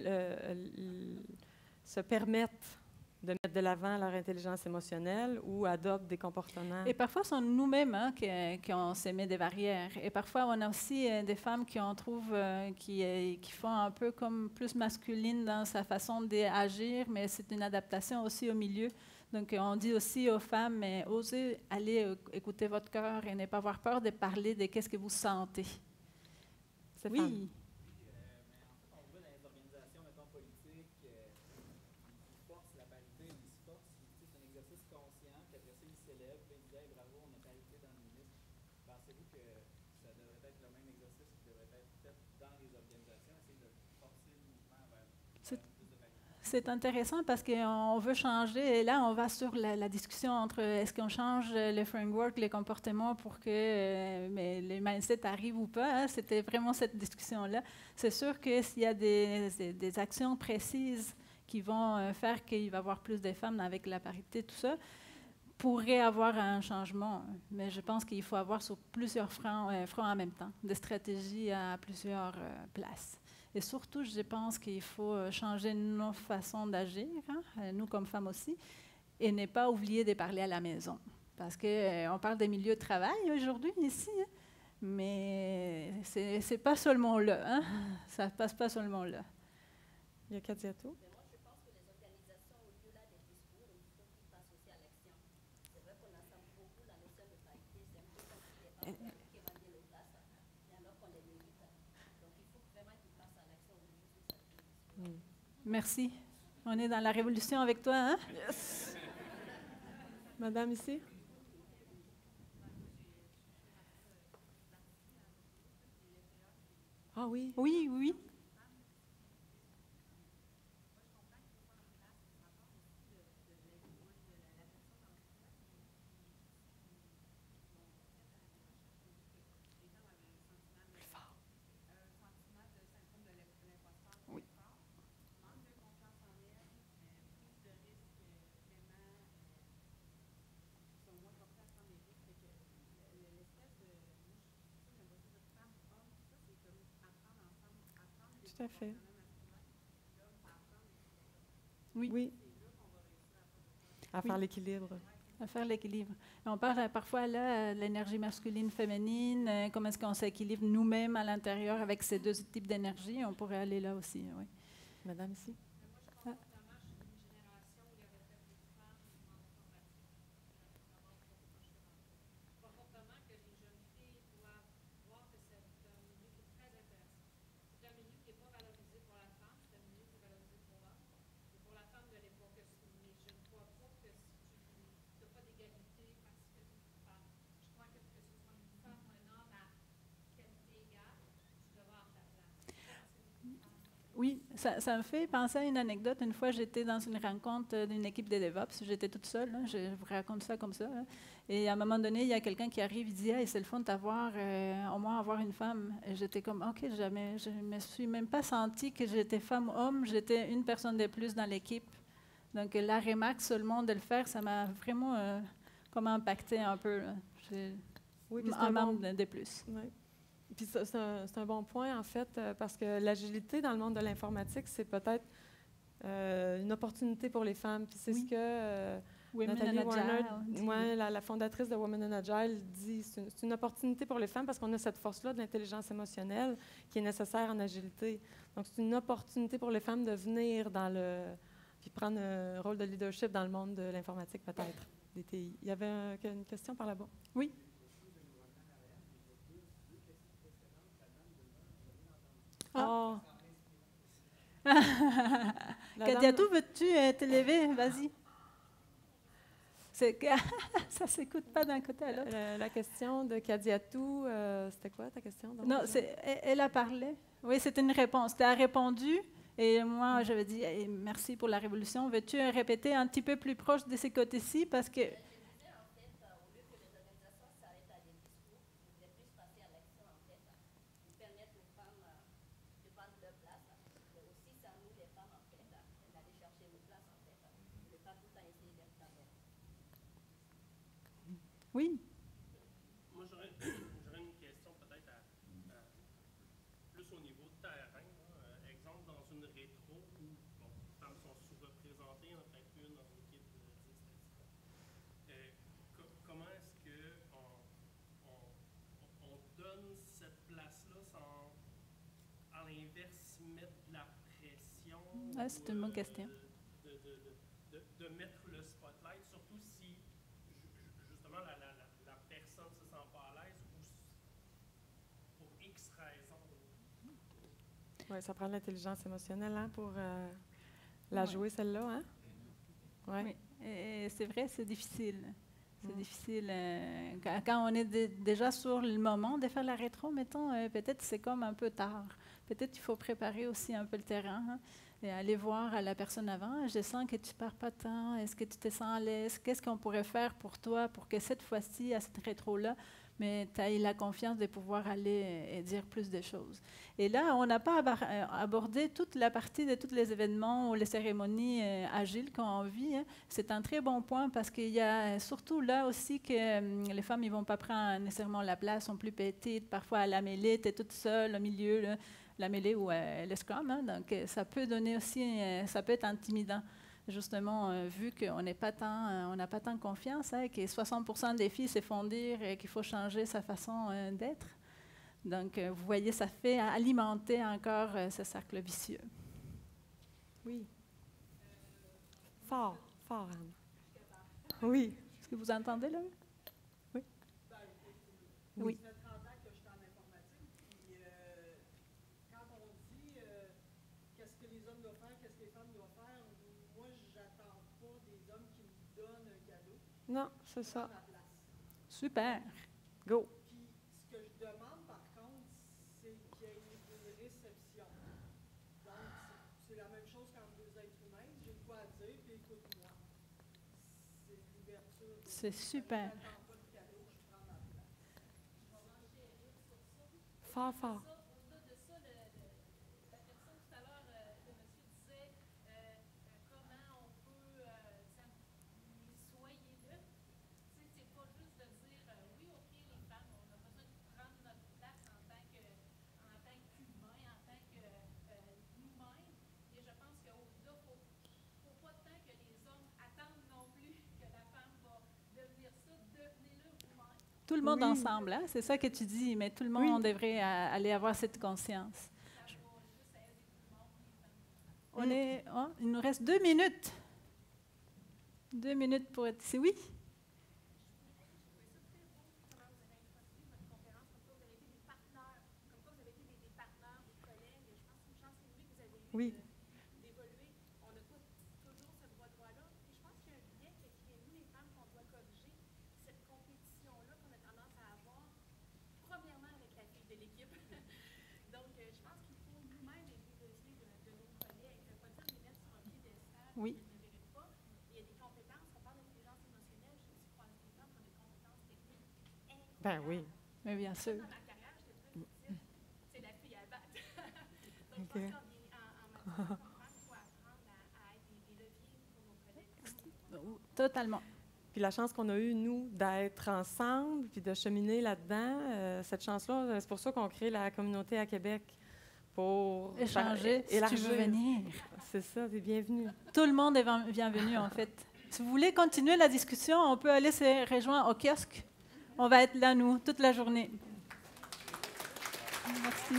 se permettent de mettre de l'avant leur intelligence émotionnelle ou adoptent des comportements? Et parfois, c'est nous-mêmes qui on se met des barrières. Et parfois, on a aussi des femmes on trouve qui font un peu comme plus masculine dans sa façon d'agir, mais c'est une adaptation aussi au milieu. Donc, on dit aussi aux femmes, osez aller écouter votre cœur et ne pas avoir peur de parler de qu'est-ce que vous sentez. Oui. C'est intéressant parce qu'on veut changer. Et là, on va sur la discussion entre est-ce qu'on change le framework, les comportements pour que les mindsets arrivent ou pas. Hein? C'était vraiment cette discussion-là. C'est sûr que s'il y a des actions précises qui vont faire qu'il va y avoir plus de femmes avec la parité, tout ça, pourrait avoir un changement. Mais je pense qu'il faut avoir sur plusieurs fronts en même temps, des stratégies à plusieurs places. Et surtout, je pense qu'il faut changer nos façons d'agir, hein, nous comme femmes aussi, et ne pas oublier de parler à la maison. Parce qu'on parle des milieux de travail aujourd'hui ici, hein, mais c'est pas seulement là. Hein, ça ne passe pas seulement là. Il y a Kadiatou. Moi, je pense que les organisations, au-delà des discours, il faut qu'ils passent aussi à l'action. C'est vrai qu'on assemble beaucoup la notion de parité, c'est un peu comme si les femmes qui émanent de l'audace, et alors qu'on les limite. Donc, il faut vraiment qu'ils passent à l'action au lieu de ça. Merci. On est dans la révolution avec toi, hein? Yes! Madame ici? Ah oui? Oui, oui. Tout à fait. Oui. Oui. À faire l'équilibre. À faire l'équilibre. On parle parfois là de l'énergie masculine, féminine, comment est-ce qu'on s'équilibre nous-mêmes à l'intérieur avec ces deux types d'énergie. On pourrait aller là aussi, oui. Madame ici? Oui, ça me fait penser à une anecdote. Une fois, j'étais dans une rencontre d'une équipe de DevOps. J'étais toute seule. Hein, je vous raconte ça comme ça. Hein. Et à un moment donné, il y a quelqu'un qui arrive, il dit hey, c'est le fun d'avoir, au moins avoir une femme. Et j'étais comme OK, je ne me suis même pas sentie que j'étais femme-homme. J'étais une personne de plus dans l'équipe. Donc, la remarque seulement de le faire, ça m'a vraiment comme impacté un peu. Oui, un membre de plus. Oui. Puis c'est un bon point, en fait, parce que l'agilité dans le monde de l'informatique, c'est peut-être une opportunité pour les femmes. Puis c'est ce que Nathalie Warner, la fondatrice de Women in Agile, dit. C'est une opportunité pour les femmes parce qu'on a cette force-là de l'intelligence émotionnelle qui est nécessaire en agilité. Donc, c'est une opportunité pour les femmes de venir puis prendre un rôle de leadership dans le monde de l'informatique, peut-être, des TI. Il y avait une question par là-bas. Oui. Oh. Kadiatou, veux-tu te lever? Vas-y. Ça ne s'écoute pas d'un côté à l'autre. La question de Kadiatou, c'était quoi ta question? Donc, non, elle a parlé. Oui, c'était une réponse. Tu as répondu et moi, j'avais dit merci pour la révolution. Veux-tu répéter un petit peu plus proche de ces côtés-ci? Parce que Oui. Moi, j'aurais une question peut-être plus au niveau de terrain. Exemple, dans une rétro où les femmes sont sous-représentées, il y en a peut-être une dans une équipe de 10 participants. Comment est-ce qu'on donne cette place-là sans, à l'inverse, mettre de la pression? Ah, c'est une bonne question. De mettre le spotlight, surtout si justement la personne ne se sent pas à l'aise ou pour X raisons. Oui, ça prend de l'intelligence émotionnelle hein, pour la jouer, celle-là. Hein? Ouais. Oui, et c'est vrai, c'est difficile. C'est difficile. Quand on est déjà sur le moment de faire la rétro, mettons, peut-être c'est comme un peu tard. Peut-être qu'il faut préparer aussi un peu le terrain hein, et aller voir la personne avant. Je sens que tu ne pars pas tant. Est-ce que tu te sens à l'aise? Qu'est-ce qu'on pourrait faire pour toi pour que cette fois-ci, à cette rétro-là, mais tu aies la confiance de pouvoir aller et dire plus de choses. Et là, on n'a pas abordé toute la partie de tous les événements ou les cérémonies agiles qu'on vit. Hein. C'est un très bon point parce qu'il y a surtout là aussi que les femmes ne vont pas prendre nécessairement la place, sont plus petites, parfois à la mêlée, tu es toute seule au milieu, là, la mêlée ou le scrum. Hein, donc, ça peut donner aussi, ça peut être intimidant. Justement, vu qu'on n'a pas tant confiance, hein, que 60% des filles se font dire qu'il faut changer sa façon d'être. Donc, vous voyez, ça fait alimenter encore ce cercle vicieux. Oui. Fort, Anne. Oui. Est-ce que vous entendez, là? Oui. Oui. Ça fait 30 ans que je suis en informatique, puis quand on dit qu'est-ce que les hommes doivent faire, qu'est-ce que les femmes doivent faire, moi, j'attends pas des hommes qui me donnent un cadeau. Non, c'est ça. À ma place. Super. Go. Puis, ce que je demande, par contre, c'est qu'il y ait une réception. Donc, c'est la même chose quand deux êtres humains. J'ai quoi à dire, puis écoute-moi. C'est l'ouverture. C'est super. Je n'attends pas de cadeau, je prends ma place. Fort, fort. Au-delà de ça, la personne tout à l'heure, le monsieur disait comment on peut soyez là. C'est pas juste de dire oui, ok, les femmes, on a besoin de prendre notre place en tant qu'humain, en tant que nous-mêmes. Et je pense qu'au-delà, faut pas tant que les hommes attendent non plus que la femme va devenir ça, devenez-le vous-même. Tout le monde Oui. ensemble, hein? C'est ça que tu dis, mais tout le monde devrait aller avoir cette conscience. On est, oh, il nous reste 2 minutes. 2 minutes pour être ici. Oui? Oui. d'évoluer. On n'a pas toujours ce droit-là. Puis je pense qu'il y a un biais qui est nous, les femmes, qu'on doit corriger. Cette compétition-là qu'on a tendance à avoir, premièrement avec la fille de l'équipe. Donc, je pense qu'il faut nous-mêmes élever le pied de nos collègues. Ça ne veut pas dire les mettre sur un piédestal Oui. qu'elles ne méritent pas. Il y a des compétences. On parle d'intelligence émotionnelle. J'ai aussi croisé des femmes qui ont des compétences techniques incroyables. Ben oui. Mais bien sûr. Dans ma carrière, j'étais très petite. C'est la fille à battre. Donc, OK. je pense qu'en matière il faut apprendre à être des leviers pour nos collègues. Totalement. Puis la chance qu'on a eue, nous, d'être ensemble puis de cheminer là-dedans, cette chance-là, c'est pour ça qu'on crée la communauté à Québec pour Échanger, si tu veux venir. C'est ça, t'es bienvenue. Tout le monde est bienvenu, en fait. Si vous voulez continuer la discussion, on peut aller se rejoindre au kiosque. On va être là, nous, toute la journée. Merci.